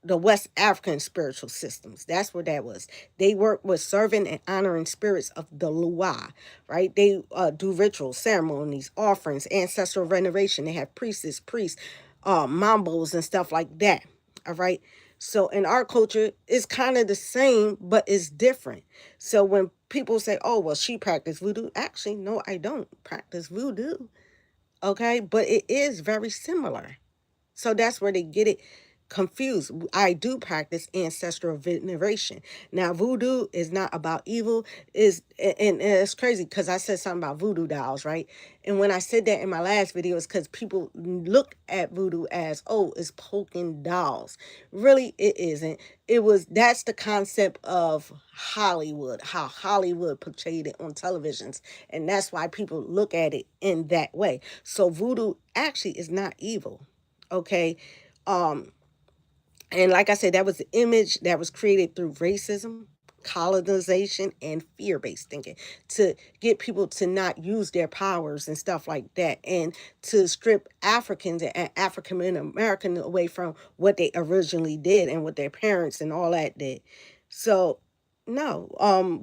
Speaker 1: the West African spiritual systems. That's where that was. They work with serving and honoring spirits of the Lua, right? They do rituals, ceremonies, offerings, ancestral veneration. They have priests, mambos, and stuff like that. All right. So in our culture, it's kind of the same, but it's different. So when people say, oh, well, she practiced voodoo, actually, no, I don't practice voodoo. Okay. But it is very similar. So that's where they get it confused. I do practice ancestral veneration. Now, voodoo is not about evil. And it's crazy because I said something about voodoo dolls, right? And when I said that in my last video, it's because people look at voodoo as, oh, it's poking dolls. Really, it isn't. That's the concept of Hollywood, how Hollywood portrayed it on televisions. And that's why people look at it in that way. So voodoo actually is not evil. Okay. Um, and like I said, that was the image that was created through racism, colonization, and fear-based thinking to get people to not use their powers and stuff like that, and to strip Africans and African American away from what they originally did and what their parents and all that did. So no,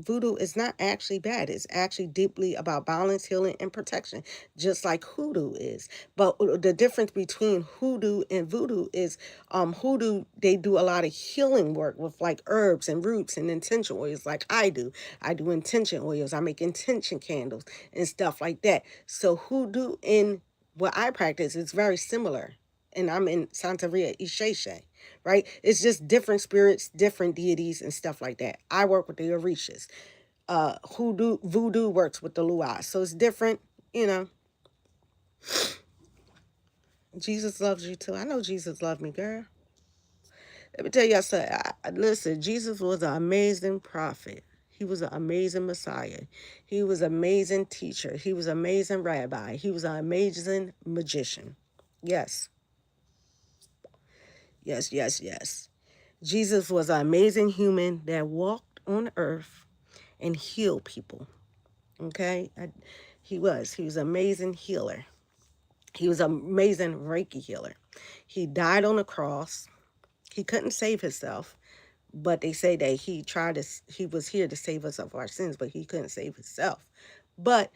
Speaker 1: voodoo is not actually bad. It's actually deeply about balance, healing, and protection, just like hoodoo is. But the difference between hoodoo and voodoo is hoodoo, they do a lot of healing work with like herbs and roots and intention oils like I do. I do intention oils. I make intention candles and stuff like that. So hoodoo and what I practice is very similar. And I'm in Santeria Isheshe, right? It's just different spirits, different deities and stuff like that. I work with the Orishas. Voodoo works with the Luas. So it's different, you know. Jesus loves you too. I know Jesus loved me, girl. Let me tell you something. Listen, Jesus was an amazing prophet. He was an amazing Messiah. He was an amazing teacher. He was an amazing rabbi. He was an amazing magician. Yes, yes, yes, yes. Jesus was an amazing human that walked on earth and healed people. Okay? He was. He was an amazing healer. He was an amazing Reiki healer. He died on the cross. He couldn't save himself. But they say that he was here to save us of our sins, but he couldn't save himself. But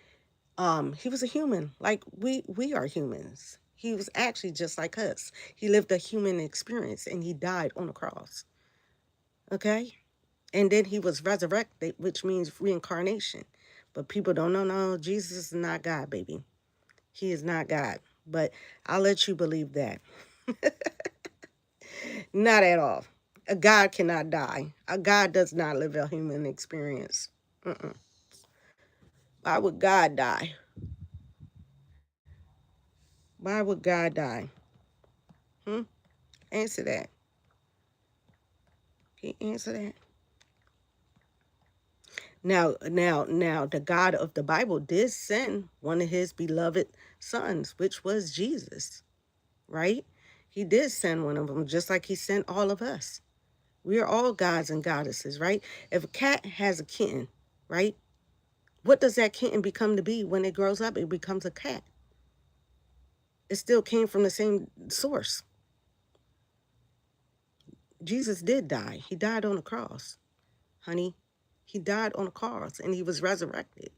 Speaker 1: he was a human, like we are humans. He was actually just like us. He lived a human experience and he died on the cross. Okay? And then he was resurrected, which means reincarnation. But people don't know, no, Jesus is not God, baby. He is not God. But I'll let you believe that. Not at all. A God cannot die. A God does not live a human experience. Why would God die? Why would God die? Answer that. Can you answer that? Now, the God of the Bible did send one of his beloved sons, which was Jesus, right? He did send one of them, just like he sent all of us. We are all gods and goddesses, right? If a cat has a kitten, right? What does that kitten become to be when it grows up? It becomes a cat. It still came from the same source. Jesus did die. He died on the cross, honey. He died on the cross and he was resurrected.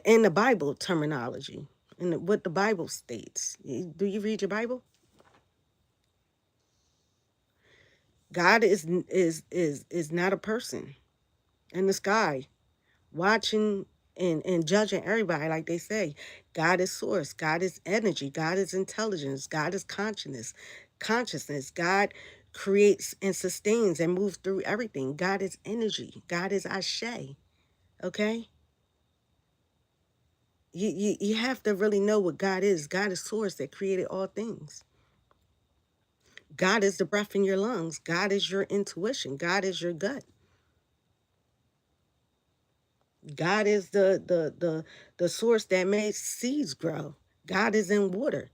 Speaker 1: In the Bible terminology, and what the Bible states. Do you read your Bible? God is not a person in the sky watching and judging everybody, like they say. God is source, God is energy, God is intelligence, God is consciousness. God creates and sustains and moves through everything. God is energy. God is Ashe. Okay? You have to really know what God is. God is source that created all things. God is the breath in your lungs. God is your intuition. God is your gut. God is the source that makes seeds grow. God is in water.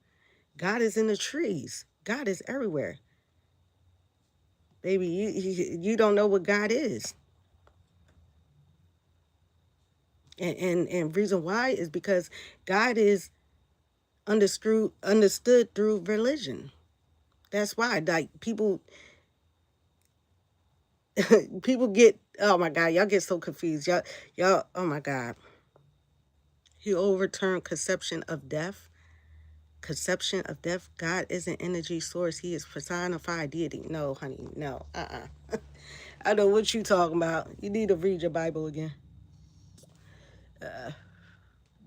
Speaker 1: God is in the trees. God is everywhere. Baby, you don't know what God is. And reason why is because God is understood through religion. That's why, like, people people get, oh my God, y'all get so confused. Oh my God. He overturned conception of death. conception of death. God is an energy source. He is personified deity. No, honey, no. I know what you talking about. You need to read your Bible again.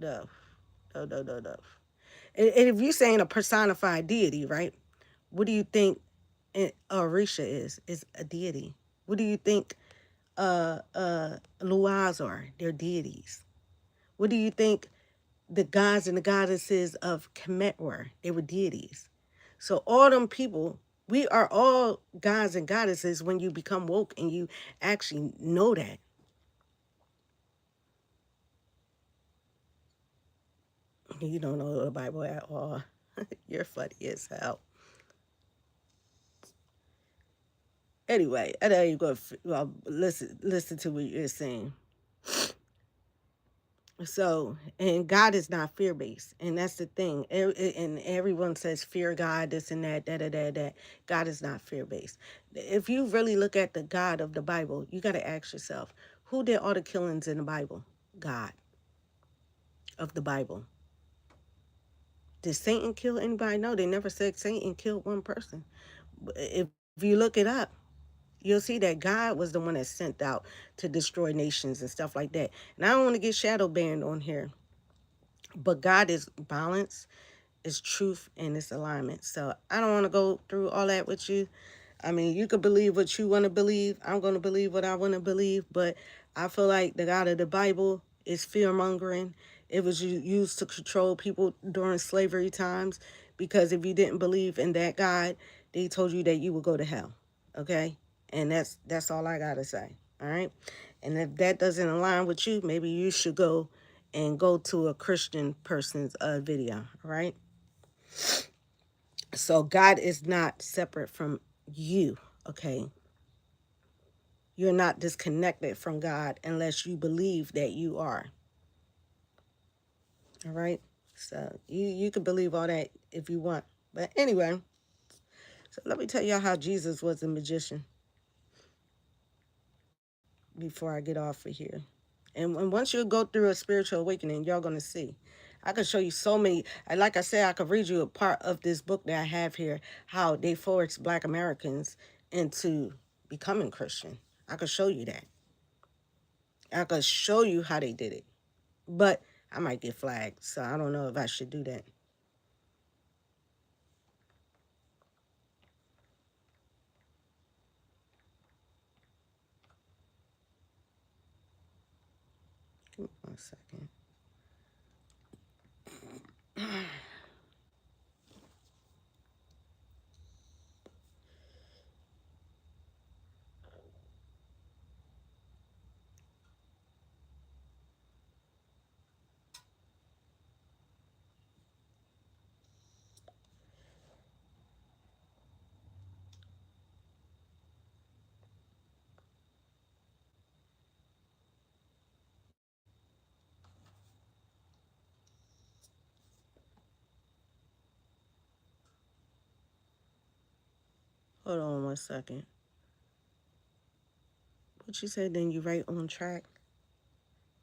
Speaker 1: No, no. And if you're saying a personified deity, right? What do you think Orisha is? Is a deity. What do you think Luas are? They're deities. What do you think the gods and the goddesses of Kemet were? They were deities. So all them people, we are all gods and goddesses when you become woke and you actually know that. You don't know the Bible at all. You're funny as hell. Anyway, I know you go. Well, listen to what you're saying. So, and God is not fear based, and that's the thing. And everyone says fear God, this and that, that. God is not fear based. If you really look at the God of the Bible, you got to ask yourself, who did all the killings in the Bible? God of the Bible. Did Satan kill anybody? No, they never said Satan killed one person. If you look it up, you'll see that God was the one that sent out to destroy nations and stuff like that. And I don't want to get shadow banned on here, but God is balance, is truth, and it's alignment. So I don't want to go through all that with you. I mean, you could believe what you want to believe. I'm going to believe what I want to believe, but I feel like the God of the Bible is fear mongering. It was used to control people during slavery times, because if you didn't believe in that God, they told you that you would go to hell. Okay? And that's all I got to say. All right? And if that doesn't align with you, maybe you should go to a Christian person's video. All right? So God is not separate from you. Okay? You're not disconnected from God unless you believe that you are. All right? So you can believe all that if you want. But anyway, so let me tell y'all how Jesus was a magician before I get off of here. And once you go through a spiritual awakening, y'all going to see. I could show you so many. Like I said, I could read you a part of this book that I have here, how they forced Black Americans into becoming Christian. I could show you that. I could show you how they did it. But I might get flagged, so I don't know if I should do that. Give me 1 second. Hold on 1 second. What you said, then you right on track?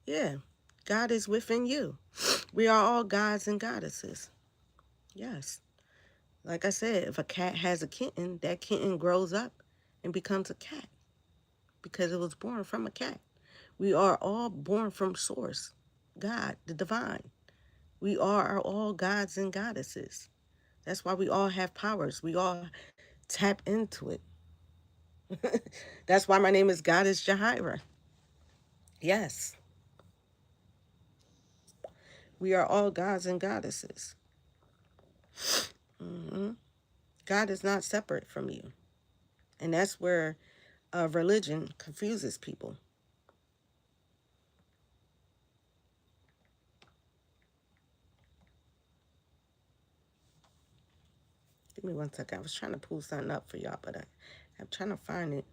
Speaker 1: Yeah. God is within you. We are all gods and goddesses. Yes. Like I said, if a cat has a kitten, that kitten grows up and becomes a cat because it was born from a cat. We are all born from source, God, the divine. We are all gods and goddesses. That's why we all have powers. We all tap into it. That's why my name is Goddess Jahira. Yes, we are all gods and goddesses. hmm God is not separate from you. And that's where religion confuses people. Give me 1 second. I was trying to pull something up for y'all, but I'm trying to find it.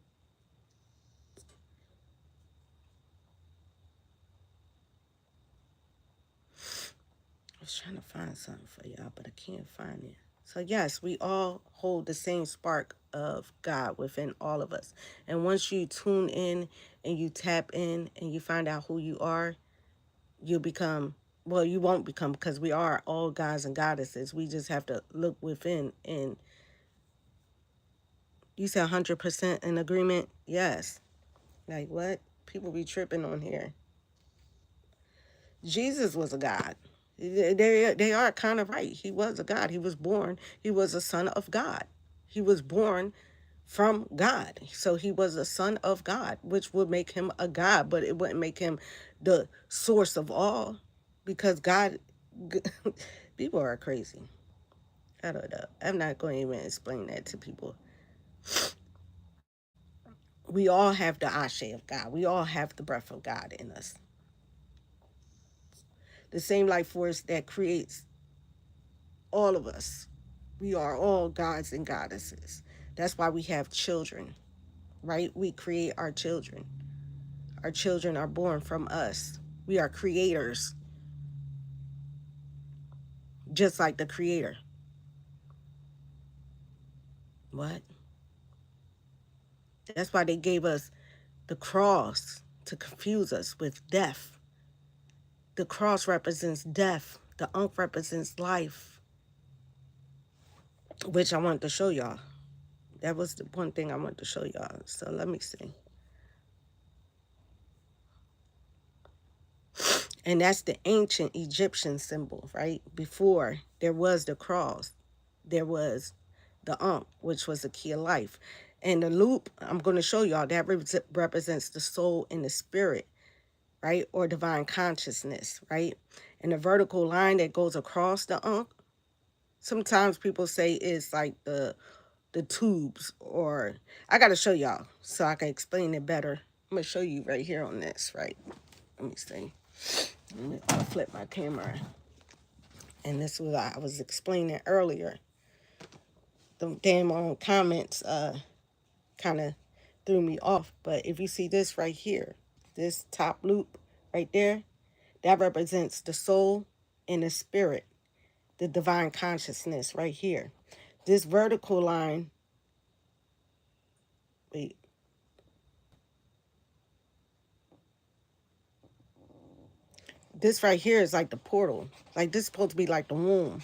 Speaker 1: I was trying to find something for y'all, but I can't find it. So yes, we all hold the same spark of God within all of us. And once you tune in and you tap in and you find out who you are, you'll become well, you won't become, because we are all gods and goddesses. We just have to look within. And you say 100% in agreement? Yes. Like what? People be tripping on here. Jesus was a God. They are kind of right. He was a God. He was born. He was a son of God. He was born from God. So he was a son of God, which would make him a God, but it wouldn't make him the source of all, because God, people are crazy. I don't know. I'm not going to even explain that to people. We all have the ashe of God. We all have the breath of God in us. The same life force that creates all of us. We are all gods and goddesses. That's why we have children, right? We create our children. Our children are born from us. We are creators, just like the creator. What? That's why they gave us the cross to confuse us with death. The cross represents death. The Ankh represents life, which I wanted to show y'all. That was the one thing I wanted to show y'all. So let me see. And that's the ancient Egyptian symbol, right? Before there was the cross, there was the Ankh, which was the key of life. And the loop, I'm going to show y'all, that represents the soul and the spirit, right? Or divine consciousness, right? And the vertical line that goes across the Ankh, sometimes people say it's like the tubes, or I got to show y'all so I can explain it better. I'm going to show you right here on this, right? Let me see. I'll flip my camera. And this was I was explaining earlier. The damn comments kind of threw me off. But if you see this right here, this top loop right there, that represents the soul and the spirit, the divine consciousness right here. This vertical line, wait, this right here is like the portal. Like this is supposed to be like the womb,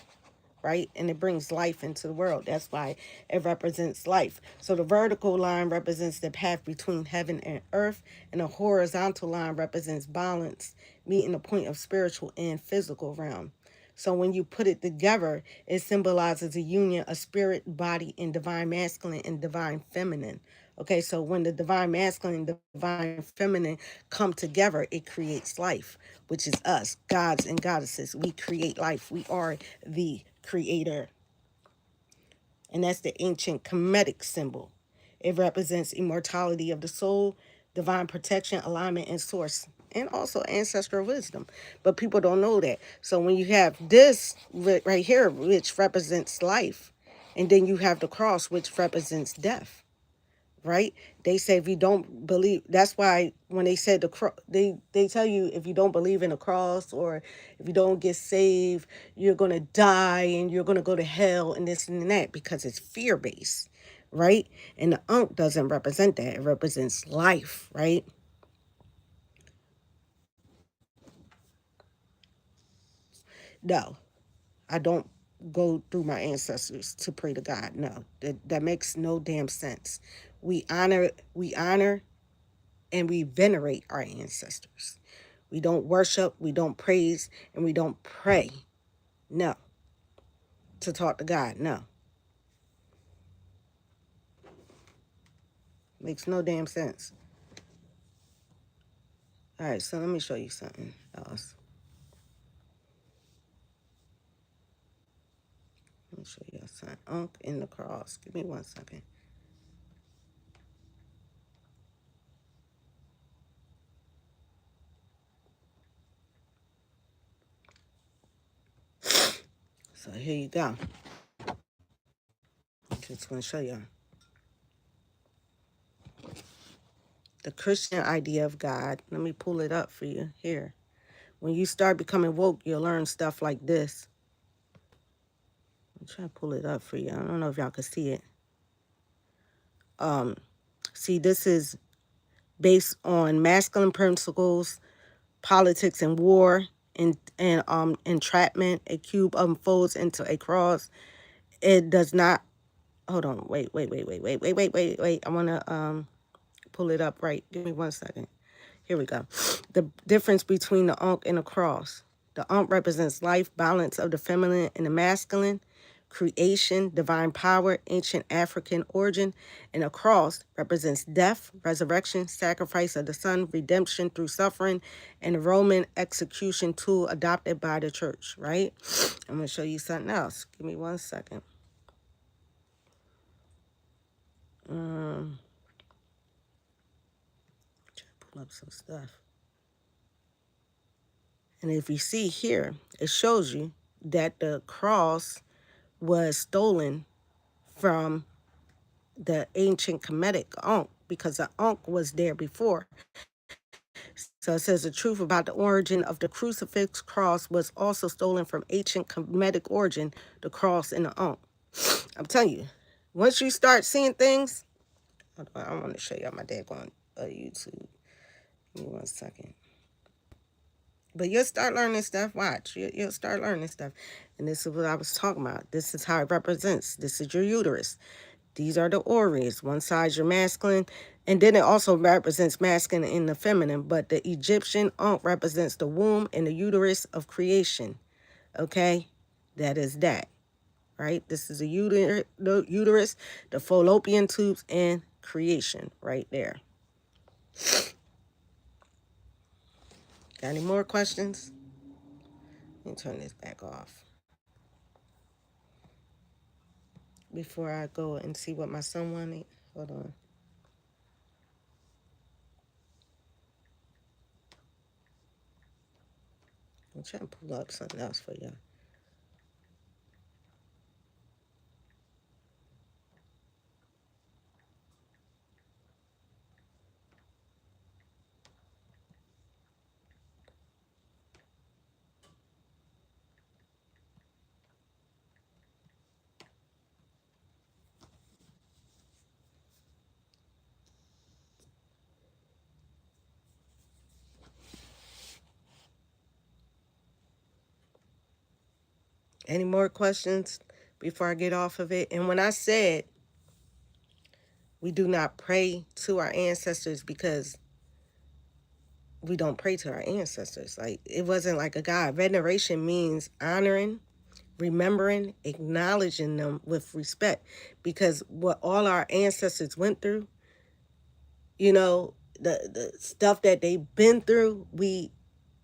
Speaker 1: right? And it brings life into the world. That's why it represents life. So the vertical line represents the path between heaven and earth, and the horizontal line represents balance, meeting the point of spiritual and physical realm. So when you put it together, it symbolizes a union of spirit, body, and divine masculine and divine feminine. Okay, so when the divine masculine and divine feminine come together, it creates life, which is us, gods and goddesses. We create life. We are the creator. And that's the ancient Kemetic symbol. It represents immortality of the soul, divine protection, alignment, and source, and also ancestral wisdom. But people don't know that. So when you have this right here, which represents life, and then you have the cross, which represents death, right? They say if you don't believe, that's why when they said the cross, they tell you if you don't believe in the cross, or if you don't get saved, you're going to die and you're going to go to hell and this and that, because it's fear-based, right? And the Ankh doesn't represent that. It represents life, right? No, I don't go through my ancestors to pray to God. No, that makes no damn sense. We honor and we venerate our ancestors. We don't worship, we don't praise, and we don't pray. No. To talk to God. No. Makes no damn sense. All right, so let me show you something else. Let me show you something. Ankh in the cross. Give me 1 second. So here you go. Just going to show you the Christian idea of God. Let me pull it up for you here. When you start becoming woke, you'll learn stuff like this. I'm trying to pull it up for you. I don't know if y'all can see it. See, this is based on masculine principles, politics, and war. and entrapment. A cube unfolds into a cross. It does not. Hold on. Wait. I want to pull it up right. Give me 1 second. Here we go. The difference between the Ankh and the cross. The Ankh represents life, balance of the feminine and the masculine, creation, divine power, ancient African origin, and the cross represents death, resurrection, sacrifice of the son, redemption through suffering, and the Roman execution tool adopted by the church, right? I'm going to show you something else. Give me 1 second. Pull up some stuff. And if you see here, it shows you that the cross was stolen from the ancient Kemetic Ankh because the Ankh was there before. So it says the truth about the origin of the crucifix cross was also stolen from ancient Kemetic origin, the cross and the Ankh. I'm telling you, once you start seeing things, I want to show you on my daggone YouTube. Give me 1 second. But you'll start learning stuff. Watch. You'll start learning stuff. And this is what I was talking about. This is how it represents. This is your uterus. These are the ovaries. One side your masculine. And then it also represents masculine and the feminine. But the Egyptian Ankh represents the womb and the uterus of creation. Okay? That is that. Right? This is the uterus, the fallopian tubes, and creation right there. Got any more questions? Let me turn this back off before I go and see what my son wanted. Hold on. I'm trying to pull up something else for y'all. Any more questions before I get off of it? And when I said we do not pray to our ancestors because we don't pray to our ancestors. Like, it wasn't like a God. Veneration means honoring, remembering, acknowledging them with respect. Because what all our ancestors went through, you know, the stuff that they've been through, we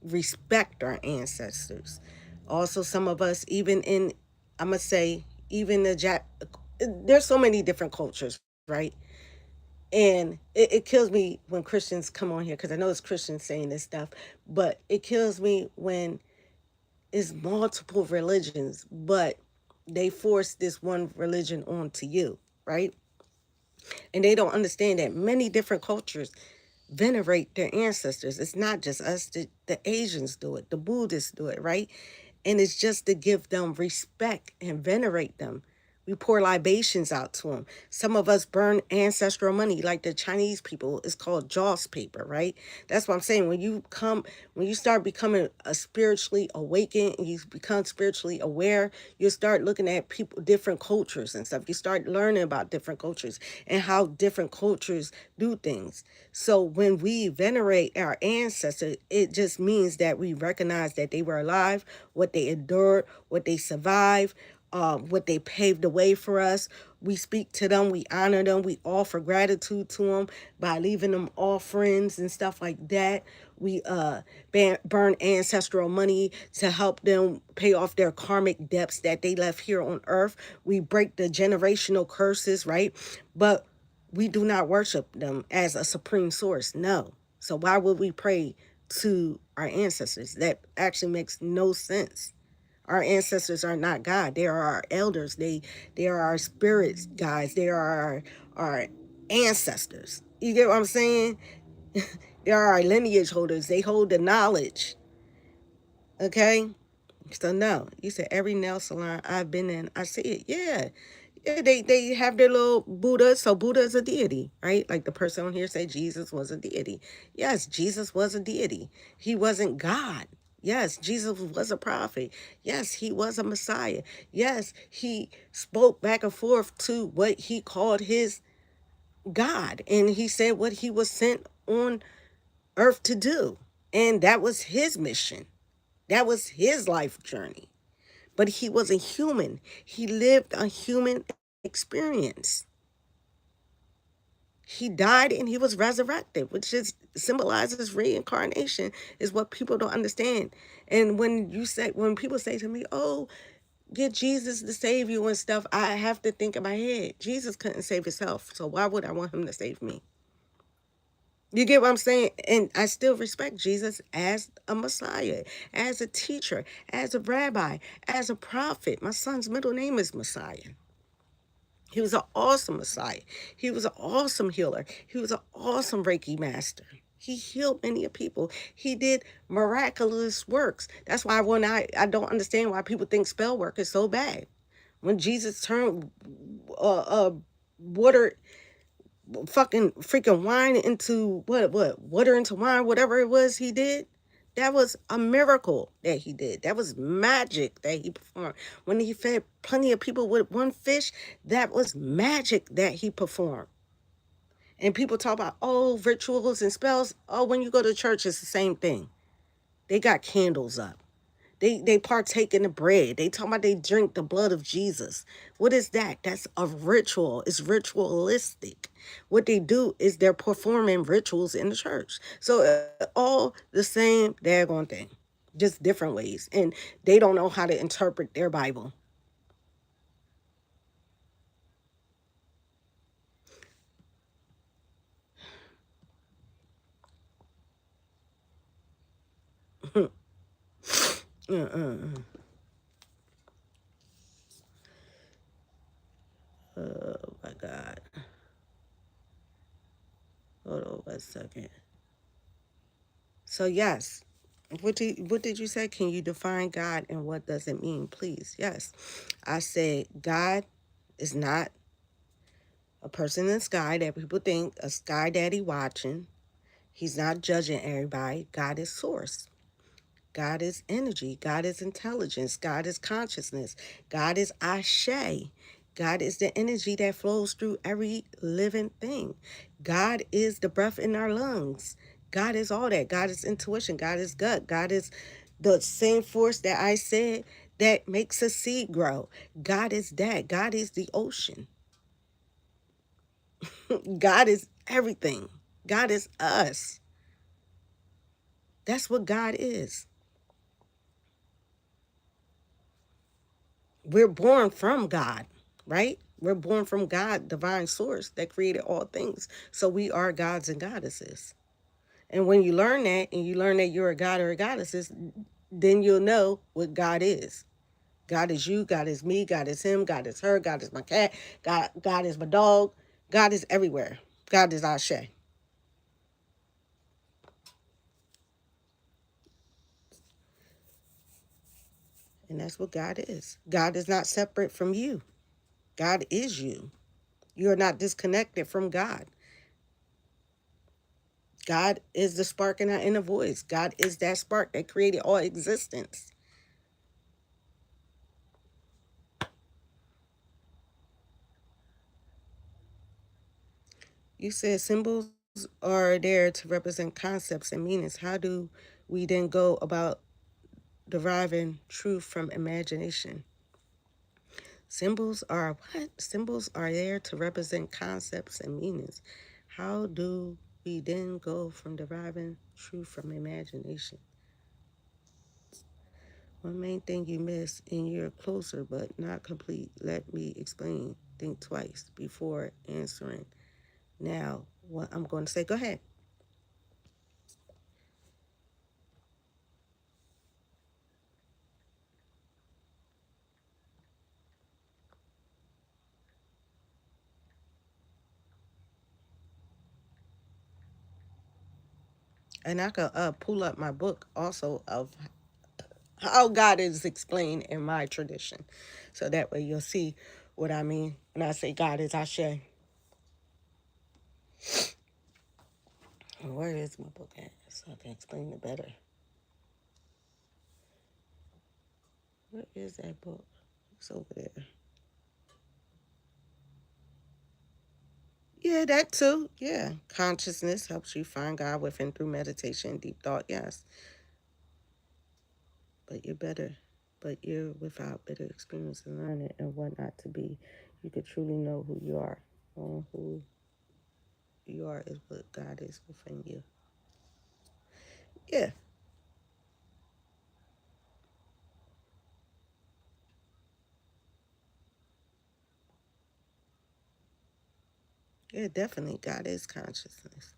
Speaker 1: respect our ancestors. Also, some of us, even in, I'm going to say, even there's so many different cultures, right? And it kills me when Christians come on here, because I know it's Christians saying this stuff, but it kills me when it's multiple religions, but they force this one religion onto you, right? And they don't understand that many different cultures venerate their ancestors. It's not just us, the Asians do it, the Buddhists do it, right? And it's just to give them respect and venerate them. We pour libations out to them. Some of us burn ancestral money, like the Chinese people. It's called Joss paper, right? That's what I'm saying. When you start becoming a spiritually awakened and you become spiritually aware, you start looking at people, different cultures and stuff. You start learning about different cultures and how different cultures do things. So when we venerate our ancestors, it just means that we recognize that they were alive, what they endured, what they survived, what they paved the way for us. We speak to them, we honor them, we offer gratitude to them by leaving them offerings and stuff like that. We burn ancestral money to help them pay off their karmic debts that they left here on earth. We break the generational curses, right? But we do not worship them as a supreme source, no. So why would we pray to our ancestors? That actually makes no sense. Our ancestors are not God. They are our elders. They are our spirits, guys. They are our ancestors. You get what I'm saying? They are our lineage holders. They hold the knowledge. Okay? So no, you said every nail salon I've been in, I see it. Yeah. Yeah, they have their little Buddha. So Buddha is a deity, right? Like the person on here say Jesus was a deity. Yes, Jesus was a deity. He wasn't God. Yes, Jesus was a prophet. Yes, he was a Messiah. Yes, he spoke back and forth to what he called his God. And he said what he was sent on earth to do. And that was his mission. That was his life journey. But he was a human. He lived a human experience. He died and he was resurrected, which is symbolizes reincarnation, is what people don't understand. And when people say to me, "Oh, get Jesus to save you and stuff," I have to think in my head, Jesus couldn't save himself, so why would I want him to save me? You get what I'm saying? And I still respect Jesus as a Messiah, as a teacher, as a rabbi, as a prophet. My son's middle name is Messiah. He was an awesome Messiah. He was an awesome healer. He was an awesome Reiki master. He healed many people. He did miraculous works. That's why I don't understand why people think spell work is so bad. When Jesus turned water, fucking freaking wine into what water into wine, whatever it was he did, that was a miracle that he did. That was magic that he performed. When he fed plenty of people with one fish, that was magic that he performed. And people talk about, oh, rituals and spells. Oh, when you go to church, it's the same thing. They got candles up. They partake in the bread. They talk about they drink the blood of Jesus. What is that? That's a ritual. It's ritualistic. What they do is they're performing rituals in the church. So all the same daggone thing, just different ways. And they don't know how to interpret their Bible. Uh-uh. Oh my God. Hold on one second. So yes, what did you say? Can you define God and what does it mean, please? Yes. I said God is not a person in the sky that people think a sky daddy watching. He's not judging everybody. God is source. God is energy. God is intelligence. God is consciousness. God is Ashe. God is the energy that flows through every living thing. God is the breath in our lungs. God is all that. God is intuition. God is gut. God is the same force that I said that makes a seed grow. God is that. God is the ocean. God is everything. God is us. That's what God is. We're born from God, right? We're born from God, divine source that created all things. So we are gods and goddesses. And when you learn that and you learn that you're a god or a goddess, then you'll know what God is. God is you, God is me, God is him, God is her, God is my cat, God is my dog. God is everywhere. God is Ashe. And that's what God is. God is not separate from you. God is you. You are not disconnected from God. God is the spark in our inner voice. God is that spark that created all existence. You said symbols are there to represent concepts and meanings. How do we then go about deriving truth from imagination? Symbols are what? Symbols are there to represent concepts and meanings. How do we then go from deriving truth from imagination? One main thing you miss and you're closer but not complete. Let me explain. Think twice before answering. Now, what I'm going to say, go ahead. And I could pull up my book also of how God is explained in my tradition. So that way you'll see what I mean when I say God is Ashe. Where is my book at? So I can explain it better. What is that book? It's over there. Yeah, that too. Yeah. Consciousness helps you find God within through meditation and deep thought. Yes. But you're better. But you're without bitter experience and learning and what not to be. You could truly know who you are. Who you are is what God is within you. Yeah. Yeah, definitely. God is consciousness.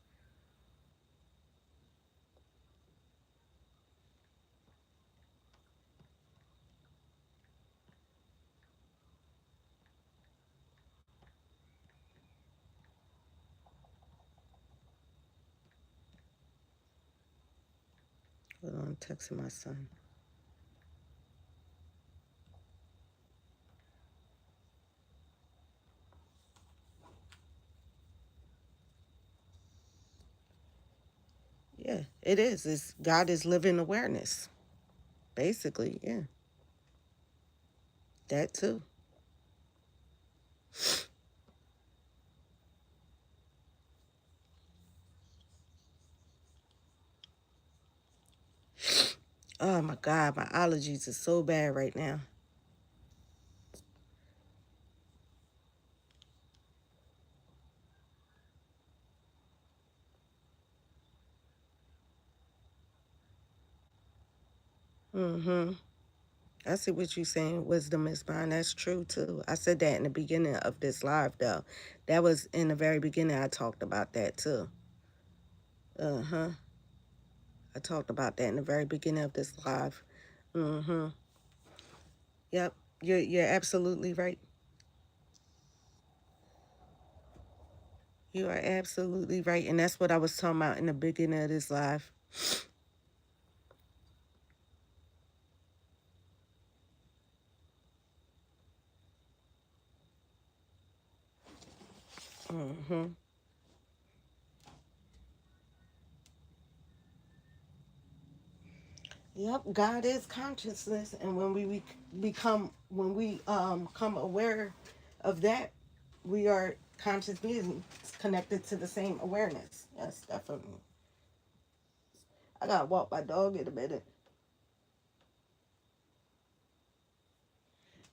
Speaker 1: Hold on, I'm texting my son. Yeah, it is. It's God is living awareness. Basically, yeah. That too. Oh my God, my allergies are so bad right now. Mm-hmm. I see what you're saying. Wisdom is mine. That's true too. I said that in the beginning of this live though. That was in the very beginning. I talked about that too. Uh-huh. I talked about that in the very beginning of this live. Mm-hmm. Yep. You're absolutely right. You are absolutely right. And that's what I was talking about in the beginning of this live. Mm-hmm. Yep, God is consciousness, and when we become aware of that, we are conscious beings connected to the same awareness. Yes, definitely. I gotta walk my dog in a minute.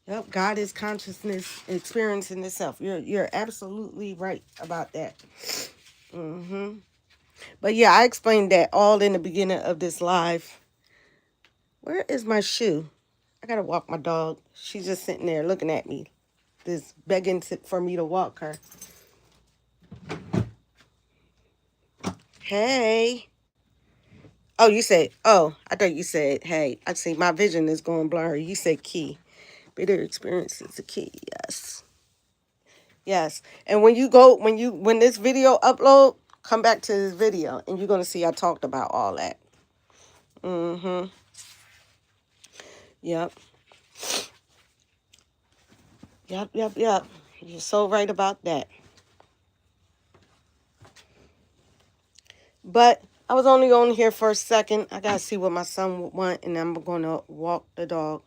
Speaker 1: Yep, God is consciousness experiencing itself. You're absolutely right about that. Mm-hmm. But yeah, I explained that all in the beginning of this live. Where is my shoe? I gotta walk my dog. She's just sitting there looking at me, just begging for me to walk her. Hey. Oh, you said, oh, I thought you said, hey. I see my vision is going blurry. You said key. Bitter experience is the key. Yes. Yes. And when this video upload, come back to this video and you're going to see I talked about all that. Mm-hmm. Yep. Yep. You're so right about that. But I was only on here for a second. I got to see what my son would want and I'm going to walk the dog.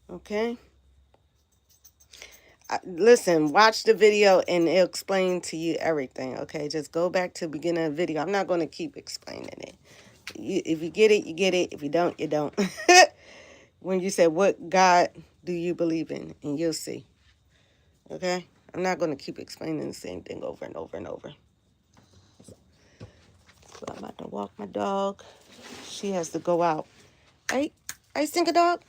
Speaker 1: Okay? Listen, watch the video and it'll explain to you everything, okay? Just go back to the beginning of the video. I'm not going to keep explaining it. If you get it, you get it. If you don't, you don't. When you say, what God do you believe in? And you'll see, okay? I'm not going to keep explaining the same thing over and over and over. So I'm about to walk my dog. She has to go out. Hey, stink a dog?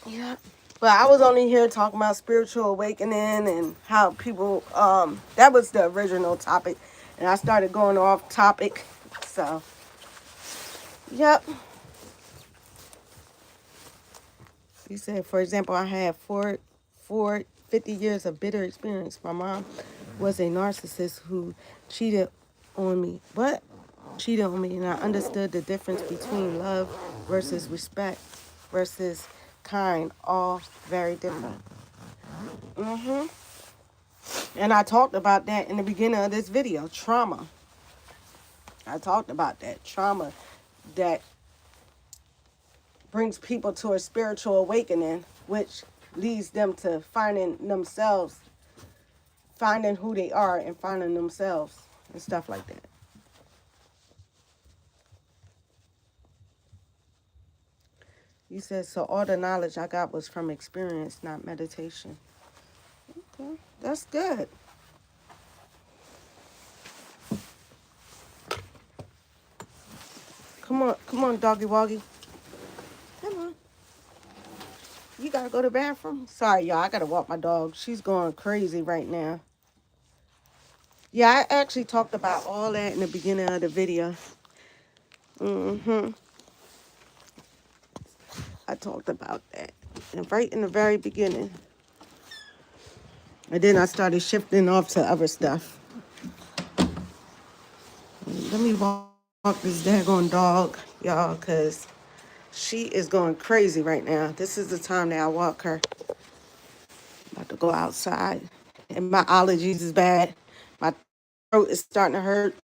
Speaker 1: Yeah. But I was only here talking about spiritual awakening and how people, that was the original topic. And I started going off topic. So, yep. You said, for example, I had four 50 years of bitter experience. My mom was a narcissist who cheated on me. What? Cheated on me. And I understood the difference between love versus respect versus kind. All very different. Mm-hmm. And I talked about that in the beginning of this video. Trauma. I talked about that trauma that brings people to a spiritual awakening, which leads them to finding themselves, finding who they are and finding themselves and stuff like that. You said, so all the knowledge I got was from experience, not meditation. Okay, that's good. Come on, doggy woggy. Come on. You gotta go to the bathroom? Sorry, y'all, I gotta walk my dog. She's going crazy right now. Yeah, I actually talked about all that in the beginning of the video. I talked about that. And right in the very beginning. And then I started shifting off to other stuff. Let me walk this daggone dog, y'all, because she is going crazy right now. This is the time that I walk her. About to go outside. And my allergies is bad. My throat is starting to hurt.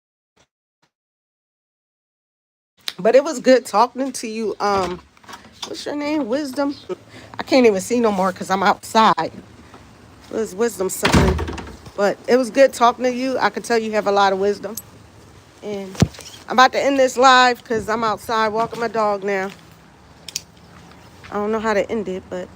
Speaker 1: But it was good talking to you. What's your name? Wisdom? I can't even see no more because I'm outside. It was Wisdom something. But it was good talking to you. I can tell you have a lot of wisdom. And I'm about to end this live because I'm outside walking my dog now. I don't know how to end it, but